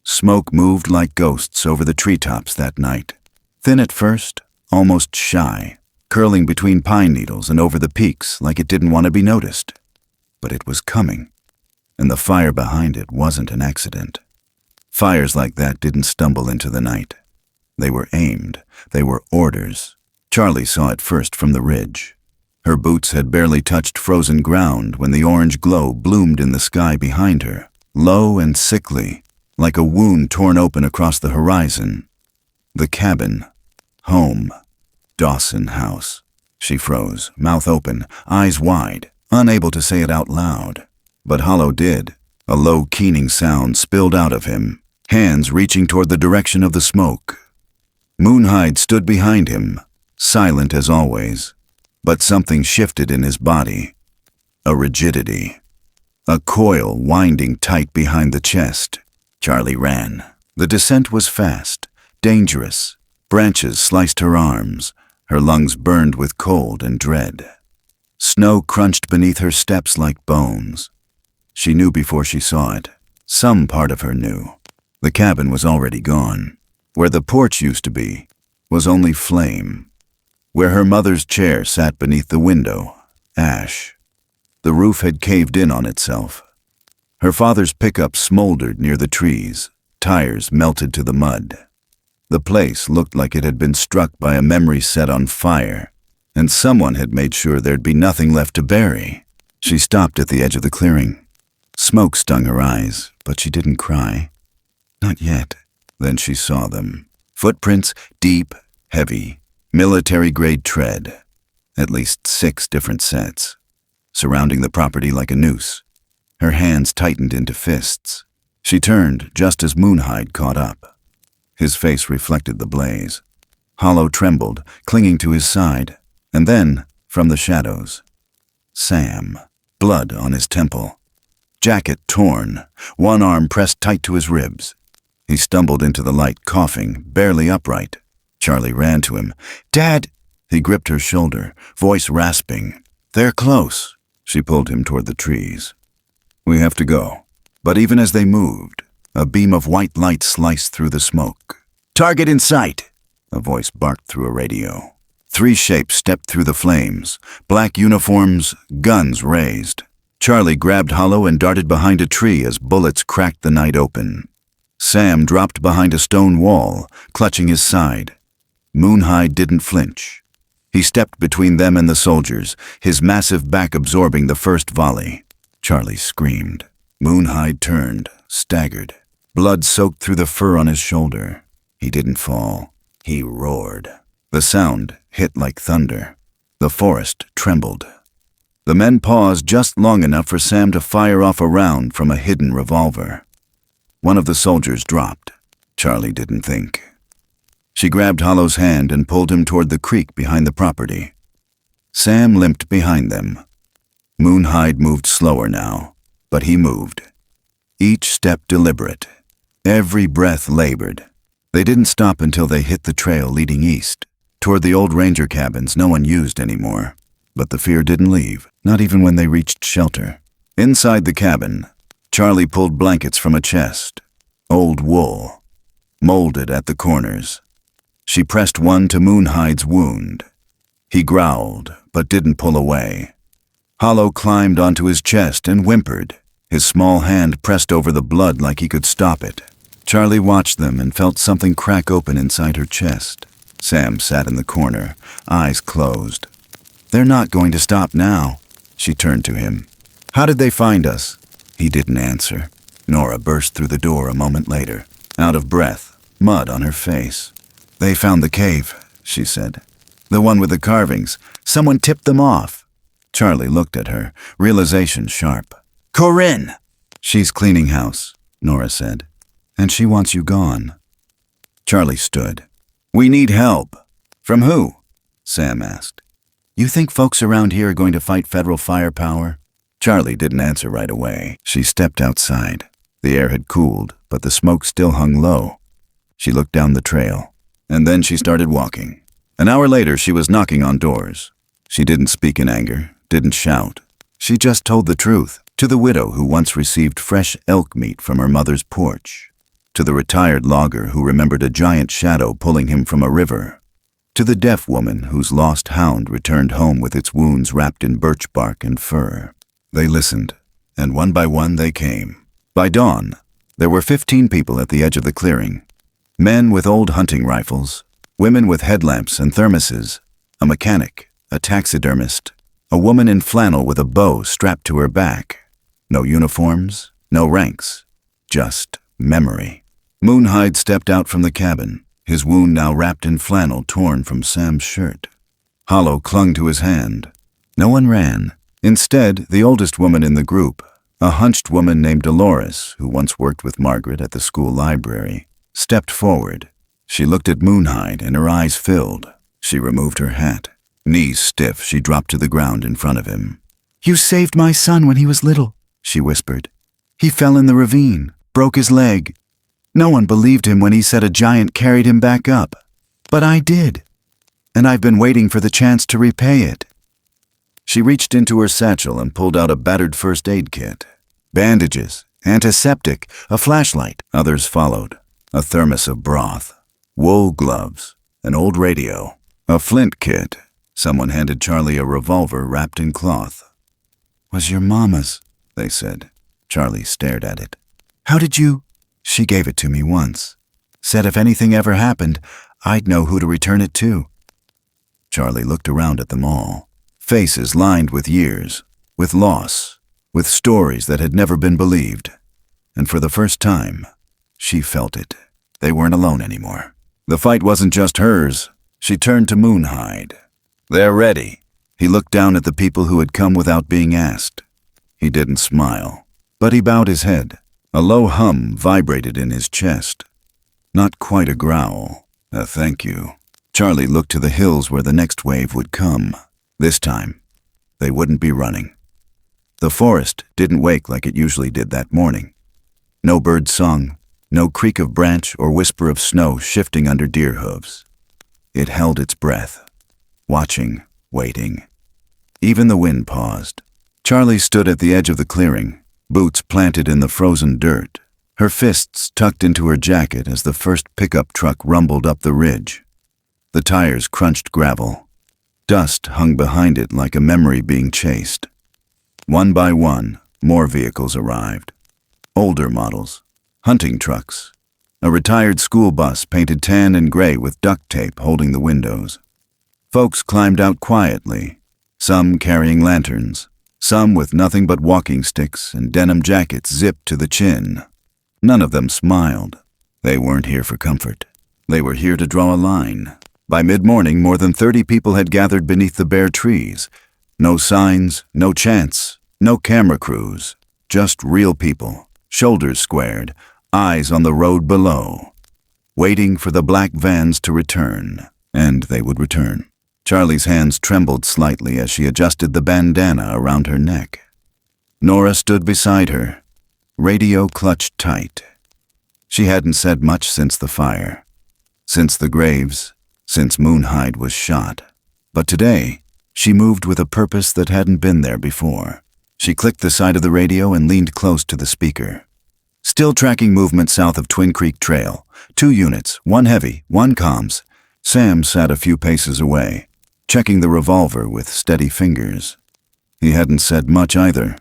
[SPEAKER 1] Smoke moved like ghosts over the treetops that night. Thin at first, almost shy, curling between pine needles and over the peaks like it didn't want to be noticed. But it was coming, and the fire behind it wasn't an accident. Fires like that didn't stumble into the night. They were aimed. They were orders. Charlie saw it first from the ridge. Her boots had barely touched frozen ground when the orange glow bloomed in the sky behind her, low and sickly, like a wound torn open across the horizon. The cabin. Home. Dawson House. She froze, mouth open, eyes wide, unable to say it out loud. But Hollow did. A low, keening sound spilled out of him, hands reaching toward the direction of the smoke. Moonhide stood behind him, silent as always, but something shifted in his body. A rigidity. A coil winding tight behind the chest. Charlie ran. The descent was fast, dangerous. Branches sliced her arms. Her lungs burned with cold and dread. Snow crunched beneath her steps like bones. She knew before she saw it. Some part of her knew. The cabin was already gone. Where the porch used to be was only flame. Where her mother's chair sat beneath the window, ash. The roof had caved in on itself. Her father's pickup smoldered near the trees, tires melted to the mud. The place looked like it had been struck by a memory set on fire, and someone had made sure there'd be nothing left to bury. She stopped at the edge of the clearing. Smoke stung her eyes, but she didn't cry. Not yet. Then she saw them. Footprints, deep, heavy, military-grade tread. At least 6 different sets, surrounding the property like a noose. Her hands tightened into fists. She turned just as Moonhide caught up. His face reflected the blaze. Hollow trembled, clinging to his side, and then, from the shadows, Sam, blood on his temple. Jacket torn, one arm pressed tight to his ribs. He stumbled into the light, coughing, barely upright. Charlie ran to him. "Dad!" He gripped her shoulder, voice rasping. "They're close." She pulled him toward the trees. "We have to go." But even as they moved, a beam of white light sliced through the smoke. "Target in sight!" A voice barked through a radio. 3 shapes stepped through the flames, black uniforms, guns raised. Charlie grabbed Hollow and darted behind a tree as bullets cracked the night open. Sam dropped behind a stone wall, clutching his side. Moonhide didn't flinch. He stepped between them and the soldiers, his massive back absorbing the first volley. Charlie screamed. Moonhide turned, staggered. Blood soaked through the fur on his shoulder. He didn't fall. He roared. The sound hit like thunder. The forest trembled. The men paused just long enough for Sam to fire off a round from a hidden revolver. One of the soldiers dropped. Charlie didn't think. She grabbed Hollow's hand and pulled him toward the creek behind the property. Sam limped behind them. Moonhide moved slower now, but he moved. Each step deliberate. Every breath labored. They didn't stop until they hit the trail leading east, toward the old ranger cabins no one used anymore. But the fear didn't leave, not even when they reached shelter. Inside the cabin, Charlie pulled blankets from a chest. Old wool, molded at the corners. She pressed one to Moonhide's wound. He growled, but didn't pull away. Hollow climbed onto his chest and whimpered. His small hand pressed over the blood like he could stop it. Charlie watched them and felt something crack open inside her chest. Sam sat in the corner, eyes closed. "They're not going to stop now." She turned to him. "How did they find us?" He didn't answer. Nora burst through the door a moment later, out of breath, mud on her face. "They found the cave," she said. "The one with the carvings. Someone tipped them off." Charlie looked at her, realization sharp. "Corinne!" "She's cleaning house," Nora said. "And she wants you gone." Charlie stood. "We need help." "From who?" Sam asked. "You think folks around here are going to fight federal firepower?" Charlie didn't answer right away. She stepped outside. The air had cooled, but the smoke still hung low. She looked down the trail, and then she started walking. An hour later, she was knocking on doors. She didn't speak in anger, didn't shout. She just told the truth to the widow who once received fresh elk meat from her mother's porch, to the retired logger who remembered a giant shadow pulling him from a river, to the deaf woman whose lost hound returned home with its wounds wrapped in birch bark and fur. They listened, and one by one they came. By dawn, there were 15 people at the edge of the clearing. Men with old hunting rifles, women with headlamps and thermoses, a mechanic, a taxidermist, a woman in flannel with a bow strapped to her back. No uniforms, no ranks, just memory. Moonhide stepped out from the cabin, his wound now wrapped in flannel torn from Sam's shirt. Hollow clung to his hand. No one ran. Instead, the oldest woman in the group, a hunched woman named Dolores, who once worked with Margaret at the school library, stepped forward. She looked at Moonhide and her eyes filled. She removed her hat. Knees stiff, she dropped to the ground in front of him. "You saved my son when he was little," she whispered. "He fell in the ravine, broke his leg. No one believed him when he said a giant carried him back up. But I did. And I've been waiting for the chance to repay it." She reached into her satchel and pulled out a battered first aid kit. Bandages, antiseptic, a flashlight. Others followed. A thermos of broth, wool gloves, an old radio, a flint kit. Someone handed Charlie a revolver wrapped in cloth. "Was your mama's," they said. Charlie stared at it. "How did you—" "She gave it to me once. Said if anything ever happened, I'd know who to return it to." Charlie looked around at them all. Faces lined with years, with loss, with stories that had never been believed. And for the first time, she felt it. They weren't alone anymore. The fight wasn't just hers. She turned to Moonhide. "They're ready." He looked down at the people who had come without being asked. He didn't smile, but he bowed his head. A low hum vibrated in his chest. Not quite a growl, a thank you. Charlie looked to the hills where the next wave would come. This time, they wouldn't be running. The forest didn't wake like it usually did that morning. No bird sung, no creak of branch or whisper of snow shifting under deer hooves. It held its breath, watching, waiting. Even the wind paused. Charlie stood at the edge of the clearing, boots planted in the frozen dirt, her fists tucked into her jacket as the first pickup truck rumbled up the ridge. The tires crunched gravel. Dust hung behind it like a memory being chased. One by one, more vehicles arrived. Older models, hunting trucks, a retired school bus painted tan and gray with duct tape holding the windows. Folks climbed out quietly, some carrying lanterns, some with nothing but walking sticks and denim jackets zipped to the chin. None of them smiled. They weren't here for comfort. They were here to draw a line. By mid-morning, more than 30 people had gathered beneath the bare trees. No signs, no chants, no camera crews. Just real people, shoulders squared, eyes on the road below, waiting for the black vans to return. And they would return. Charlie's hands trembled slightly as she adjusted the bandana around her neck. Nora stood beside her, radio clutched tight. She hadn't said much since the fire, since the graves, since Moonhide was shot. But today, she moved with a purpose that hadn't been there before. She clicked the side of the radio and leaned close to the speaker. "Still tracking movement south of Twin Creek Trail. 2 units, 1 heavy, 1 comms." Sam sat a few paces away, checking the revolver with steady fingers. He hadn't said much either.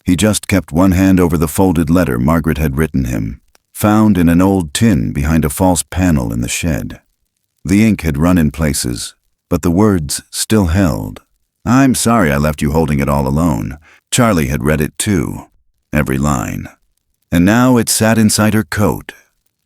[SPEAKER 1] He just kept one hand over the folded letter Margaret had written him. found in an old tin behind a false panel in the shed. The ink had run in places, but the words still held. "I'm sorry I left you holding it all alone." Charlie had read it too, every line. And now it sat inside her coat,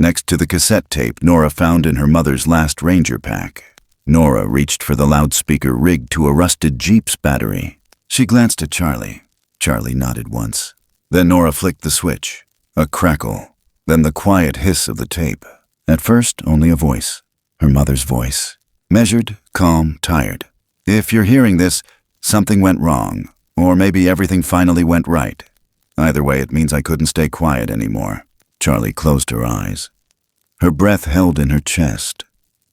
[SPEAKER 1] next to the cassette tape Nora found in her mother's last Ranger pack. Nora reached for the loudspeaker rigged to a rusted Jeep's battery. She glanced at Charlie. Charlie nodded once. Then Nora flicked the switch. A crackle, then the quiet hiss of the tape. At first, only a voice. Her mother's voice. Measured, calm, tired. "If you're hearing this, something went wrong, or maybe everything finally went right. Either way, it means I couldn't stay quiet anymore." Charlie closed her eyes. Her breath held in her chest.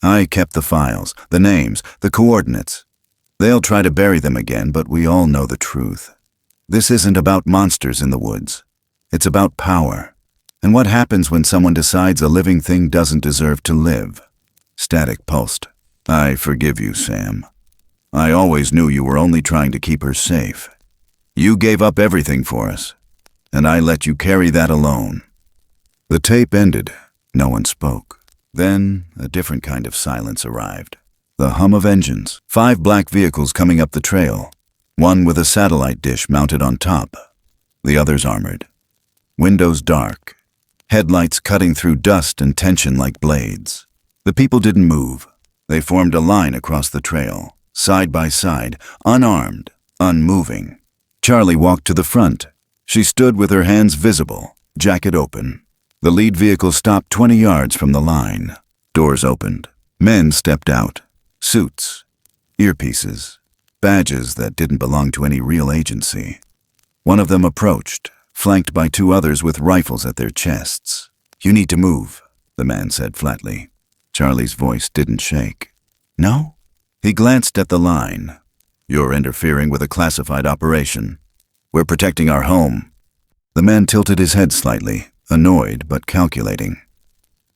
[SPEAKER 1] "I kept the files, the names, the coordinates. They'll try to bury them again, but we all know the truth. This isn't about monsters in the woods. It's about power. And what happens when someone decides a living thing doesn't deserve to live?" Static pulsed. "I forgive you, Sam. I always knew you were only trying to keep her safe. You gave up everything for us, and I let you carry that alone." The tape ended. No one spoke. Then a different kind of silence arrived. The hum of engines, 5 black vehicles coming up the trail, one with a satellite dish mounted on top, the others armored. Windows dark, headlights cutting through dust and tension like blades. The people didn't move. They formed a line across the trail, side by side, unarmed, unmoving. Charlie walked to the front. She stood with her hands visible, jacket open. The lead vehicle stopped 20 yards from the line. Doors opened. Men stepped out. Suits, earpieces, badges that didn't belong to any real agency. One of them approached, flanked by 2 others with rifles at their chests. "You need to move," the man said flatly. Charlie's voice didn't shake. "No?" He glanced at the line. "You're interfering with a classified operation. We're protecting our home." The man tilted his head slightly, annoyed but calculating.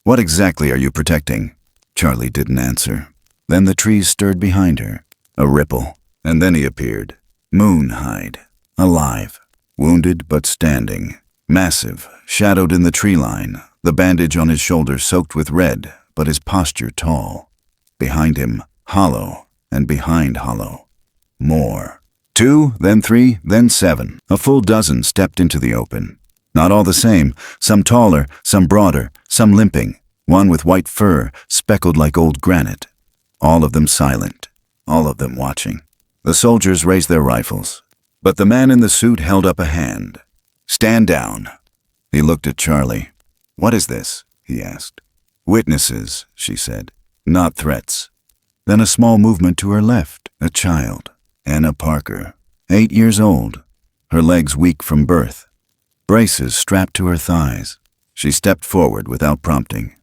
[SPEAKER 1] "What exactly are you protecting?" Charlie didn't answer. Then the trees stirred behind her. A ripple, and then he appeared. Moonhide, alive, wounded but standing. Massive, shadowed in the tree line, the bandage on his shoulder soaked with red, but his posture tall. Behind him, hollow, and behind hollow. More. 2, then 3, then 7. A full dozen stepped into the open. Not all the same, some taller, some broader, some limping, one with white fur, speckled like old granite. All of them silent, all of them watching. The soldiers raised their rifles, but the man in the suit held up a hand. "Stand down." He looked at Charlie. "What is this?" he asked. "Witnesses," she said, "not threats." Then a small movement to her left, a child, Anna Parker, 8 years old, her legs weak from birth, braces strapped to her thighs. She stepped forward without prompting,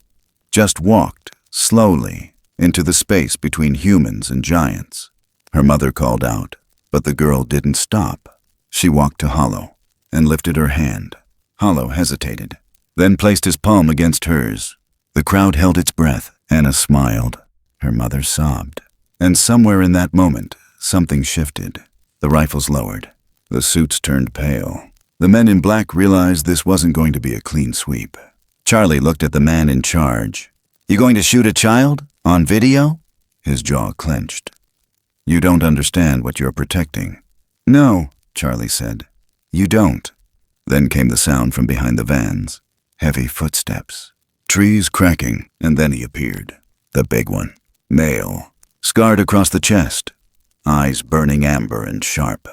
[SPEAKER 1] just walked, slowly, into the space between humans and giants. Her mother called out, but the girl didn't stop. She walked to Hollow and lifted her hand. Hollow hesitated, then placed his palm against hers. The crowd held its breath. Anna smiled. Her mother sobbed. And somewhere in that moment, something shifted. The rifles lowered. The suits turned pale. The men in black realized this wasn't going to be a clean sweep. Charlie looked at the man in charge. "You going to shoot a child? On video?" His jaw clenched. "You don't understand what you're protecting." "No," Charlie said. "You don't." Then came the sound from behind the vans. Heavy footsteps. Trees cracking, and then he appeared. The big one. Male. Scarred across the chest. Eyes burning amber and sharp.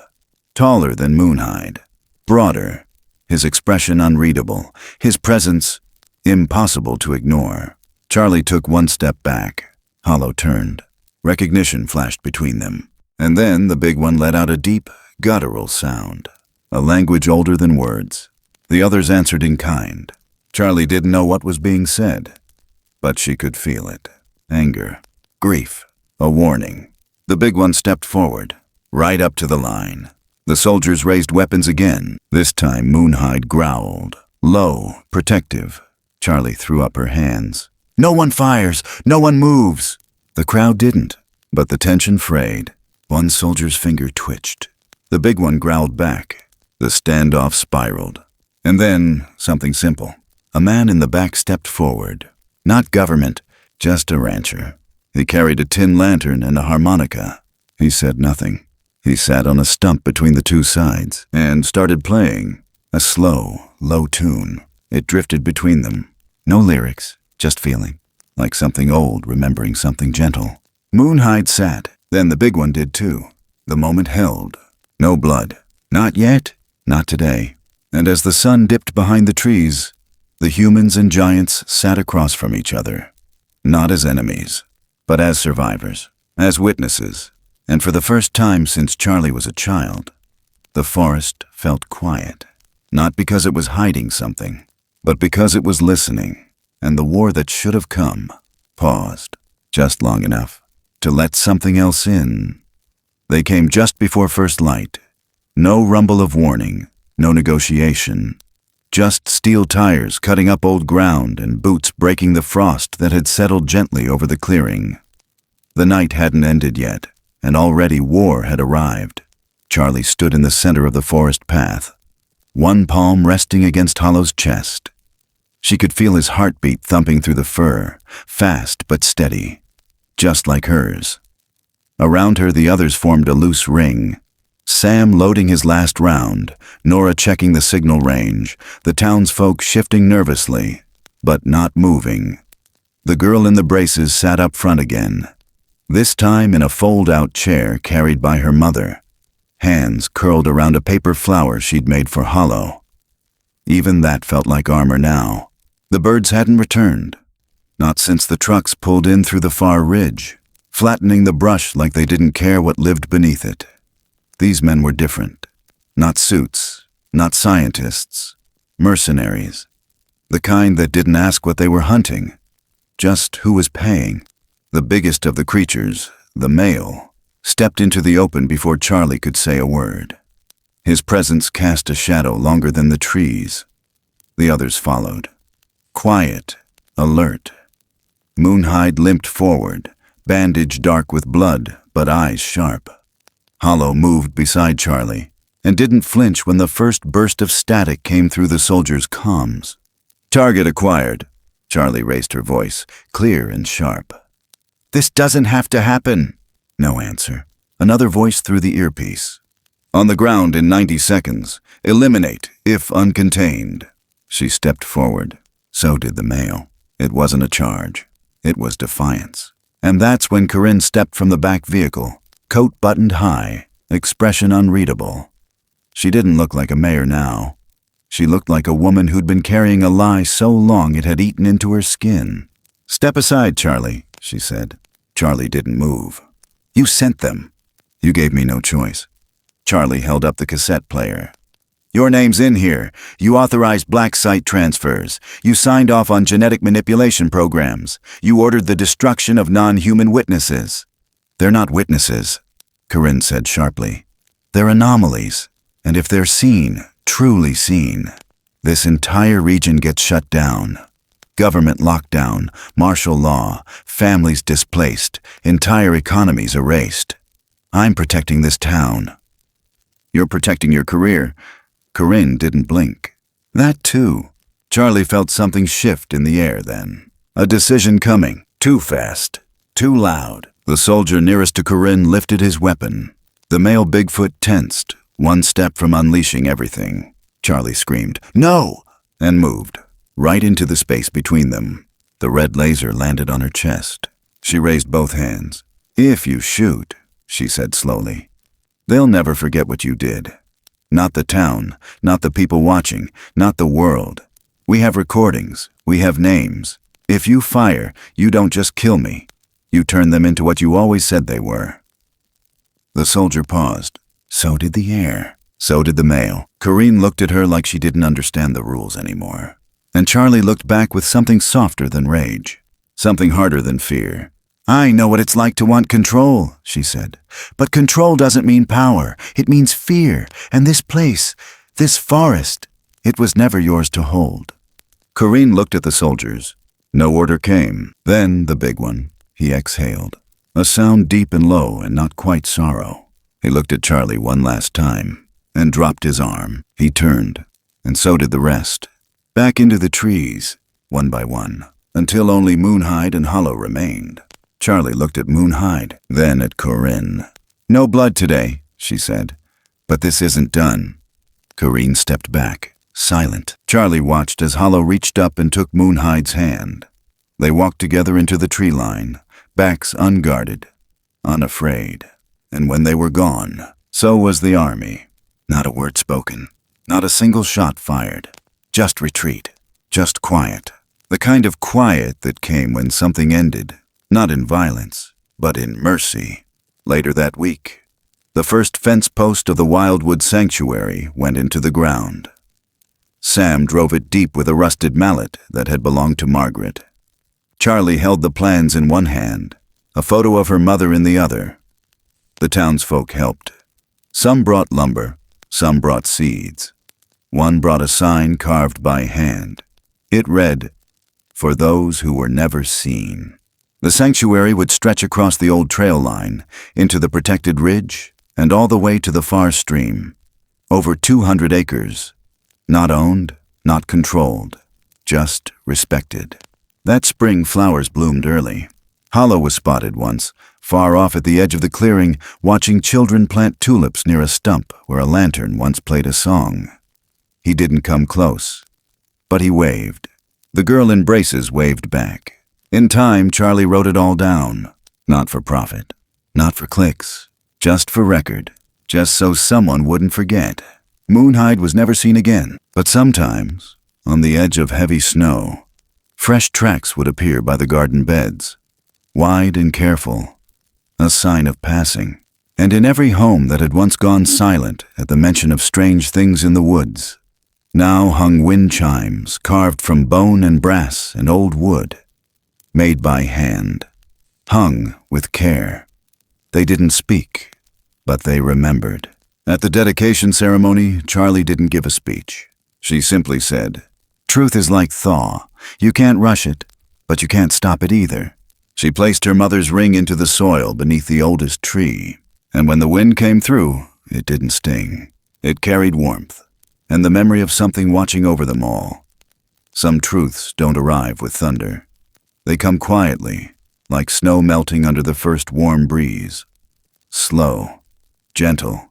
[SPEAKER 1] Taller than Moonhide. Broader. His expression unreadable. His presence impossible to ignore. Charlie took one step back. Hollow turned. Recognition flashed between them. And then the big one let out a deep, guttural sound. A language older than words. The others answered in kind. Charlie didn't know what was being said, but she could feel it. Anger. Grief. A warning. The big one stepped forward, right up to the line. The soldiers raised weapons again. This time Moonhide growled. Low, protective. Charlie threw up her hands. "No one fires! No one moves!" The crowd didn't, but the tension frayed. One soldier's finger twitched. The big one growled back. The standoff spiraled. And then something simple. A man in the back stepped forward. Not government, just a rancher. He carried a tin lantern and a harmonica. He said nothing. He sat on a stump between the two sides and started playing. A slow, low tune. It drifted between them. No lyrics, just feeling. Like something old remembering something gentle. Moonhide sat. Then the big one did too. The moment held. No blood. Not yet. Not today. And as the sun dipped behind the trees, the humans and giants sat across from each other. Not as enemies, but as survivors. As witnesses. And for the first time since Charlie was a child, the forest felt quiet. Not because it was hiding something, but because it was listening. And the war that should have come paused just long enough to let something else in. They came just before first light. No rumble of warning, no negotiation. Just steel tires cutting up old ground and boots breaking the frost that had settled gently over the clearing. The night hadn't ended yet, and already war had arrived. Charlie stood in the center of the forest path, one palm resting against Hollow's chest. She could feel his heartbeat thumping through the fur, fast but steady, just like hers. Around her, the others formed a loose ring. Sam loading his last round, Nora checking the signal range, the townsfolk shifting nervously, but not moving. The girl in the braces sat up front again, this time in a fold-out chair carried by her mother, hands curled around a paper flower she'd made for Hollow. Even that felt like armor now. The birds hadn't returned, not since the trucks pulled in through the far ridge, flattening the brush like they didn't care what lived beneath it. These men were different. Not suits, not scientists, mercenaries. The kind that didn't ask what they were hunting, just who was paying. The biggest of the creatures, the male, stepped into the open before Charlie could say a word. His presence cast a shadow longer than the trees. The others followed. Quiet, alert. Moonhide limped forward, bandage dark with blood, but eyes sharp. Hollow moved beside Charlie and didn't flinch when the first burst of static came through the soldiers' comms. Target acquired. Charlie raised her voice, clear and sharp. This doesn't have to happen. No answer. Another voice through the earpiece. On the ground in 90 seconds. Eliminate, if uncontained. She stepped forward. So did the male. It wasn't a charge. It was defiance. And that's when Corinne stepped from the back vehicle. Coat buttoned high, expression unreadable. She didn't look like a mayor now. She looked like a woman who'd been carrying a lie so long it had eaten into her skin. Step aside, Charlie, she said. Charlie didn't move. You sent them. You gave me no choice. Charlie held up the cassette player. Your name's in here. You authorized black site transfers. You signed off on genetic manipulation programs. You ordered the destruction of non-human witnesses. They're not witnesses, Corinne said sharply. They're anomalies, and if they're seen, truly seen, this entire region gets shut down. Government lockdown, martial law, families displaced, entire economies erased. I'm protecting this town. You're protecting your career. Corinne didn't blink. That too. Charlie felt something shift in the air then. A decision coming. Too fast. Too loud. The soldier nearest to Corinne lifted his weapon. The male Bigfoot tensed, one step from unleashing everything. Charlie screamed, "No!" and moved, right into the space between them. The red laser landed on her chest. She raised both hands. "If you shoot," she said slowly, "they'll never forget what you did. Not the town, not the people watching, not the world. We have recordings, we have names. If you fire, you don't just kill me. You turn them into what you always said they were." The soldier paused. So did the air. So did the male. Corinne looked at her like she didn't understand the rules anymore. And Charlie looked back with something softer than rage. Something harder than fear. "I know what it's like to want control," she said. "But control doesn't mean power. It means fear. And this place, this forest, it was never yours to hold." Corinne looked at the soldiers. No order came. Then the big one. He exhaled. A sound deep and low and not quite sorrow. He looked at Charlie one last time and dropped his arm. He turned, and so did the rest. back into the trees, one by one, until only Moonhide and Hollow remained. Charlie looked at Moonhide, then at Corinne. "No blood today," she said, "but this isn't done." Corinne stepped back, silent. Charlie watched as Hollow reached up and took Moonhide's hand. They walked together into the tree line, backs unguarded, unafraid. And when they were gone, so was the army. Not a word spoken, not a single shot fired. Just retreat, just quiet. The kind of quiet that came when something ended, not in violence, but in mercy. Later that week, the first fence post of the Wildwood Sanctuary went into the ground. Sam drove it deep with a rusted mallet that had belonged to Margaret. Charlie held the plans in one hand, a photo of her mother in the other. The townsfolk helped. Some brought lumber, some brought seeds. One brought a sign carved by hand. It read, "For those who were never seen." The sanctuary would stretch across the old trail line, into the protected ridge, and all the way to the far stream. Over 200 acres. Not owned, not controlled, just respected. That spring flowers bloomed early. Hollow was spotted once, far off at the edge of the clearing, watching children plant tulips near a stump where a lantern once played a song. He didn't come close, but he waved. The girl in braces waved back. In time, Charlie wrote it all down. Not for profit, not for clicks, just for record, just so someone wouldn't forget. Moonhide was never seen again, but sometimes, on the edge of heavy snow, fresh tracks would appear by the garden beds, wide and careful, a sign of passing. And in every home that had once gone silent at the mention of strange things in the woods, now hung wind chimes carved from bone and brass and old wood, made by hand, hung with care. They didn't speak, but they remembered. At the dedication ceremony, Charlie didn't give a speech. She simply said, "Truth is like thaw. You can't rush it, but you can't stop it either." She placed her mother's ring into the soil beneath the oldest tree, and when the wind came through, it didn't sting. It carried warmth, and the memory of something watching over them all. Some truths don't arrive with thunder. They come quietly, like snow melting under the first warm breeze. Slow, gentle,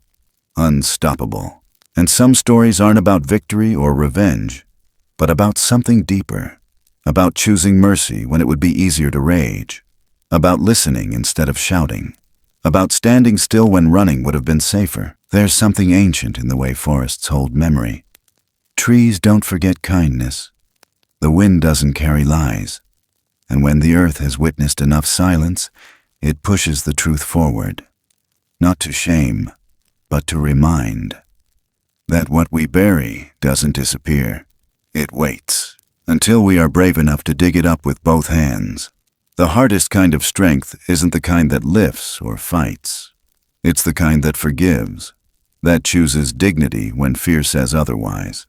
[SPEAKER 1] unstoppable. And some stories aren't about victory or revenge, but about something deeper. About choosing mercy when it would be easier to rage. About listening instead of shouting. About standing still when running would have been safer. There's something ancient in the way forests hold memory. Trees don't forget kindness. The wind doesn't carry lies. And when the earth has witnessed enough silence, it pushes the truth forward. Not to shame, but to remind that what we bury doesn't disappear. It waits until we are brave enough to dig it up with both hands. The hardest kind of strength isn't the kind that lifts or fights. It's the kind that forgives, that chooses dignity when fear says otherwise,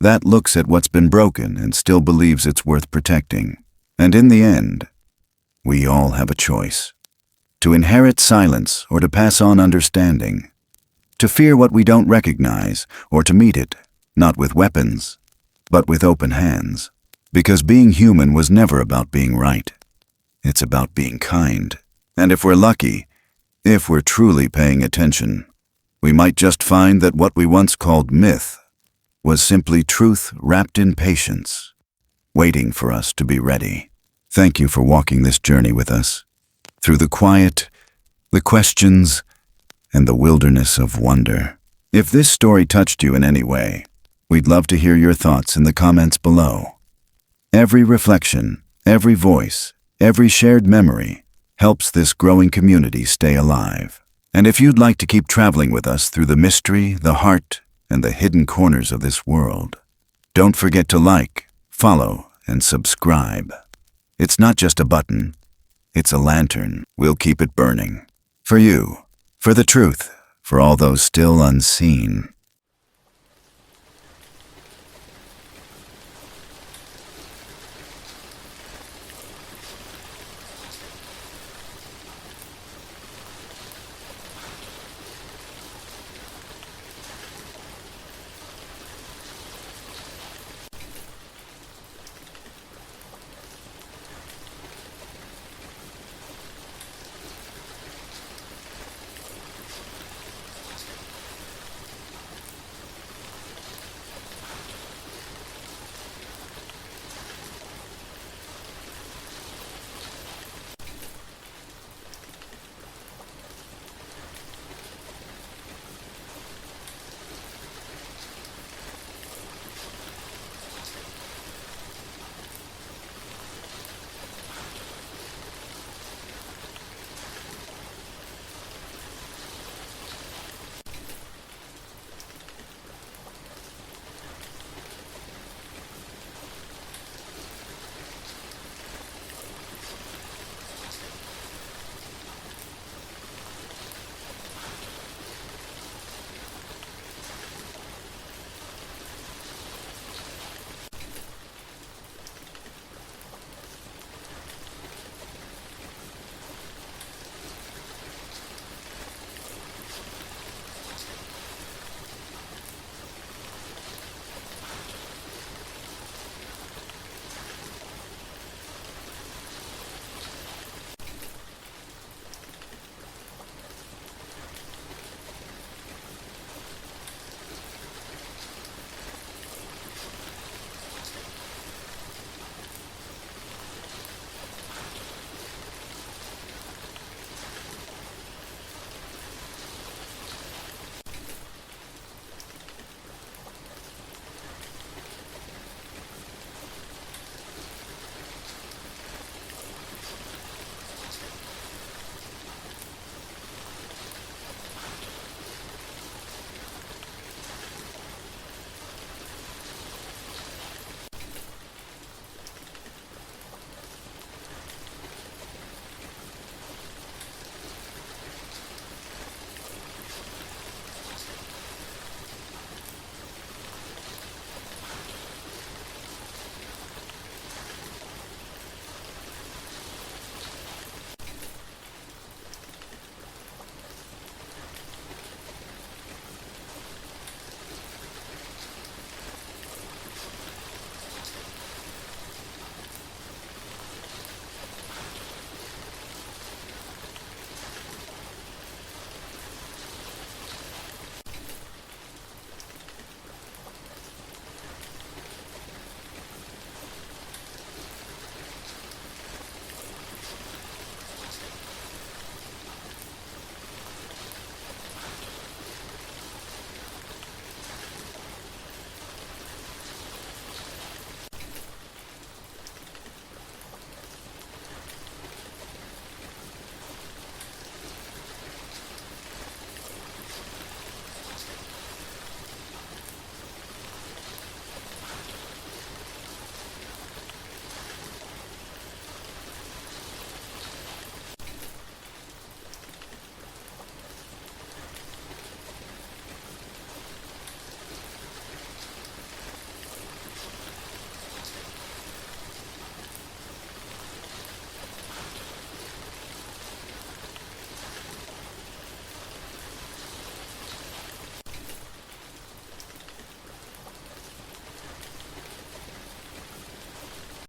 [SPEAKER 1] that looks at what's been broken and still believes it's worth protecting. And in the end, we all have a choice. To inherit silence or to pass on understanding. To fear what we don't recognize or to meet it, not with weapons, but with open hands. Because being human was never about being right. It's about being kind. And if we're lucky, if we're truly paying attention, we might just find that what we once called myth was simply truth wrapped in patience, waiting for us to be ready. Thank you for walking this journey with us, through the quiet, the questions, and the wilderness of wonder. If this story touched you in any way, we'd love to hear your thoughts in the comments below. Every reflection, every voice, every shared memory helps this growing community stay alive. And if you'd like to keep traveling with us through the mystery, the heart, and the hidden corners of this world, don't forget to like, follow, and subscribe. It's not just a button, it's a lantern. We'll keep it burning. For you, for the truth, for all those still unseen.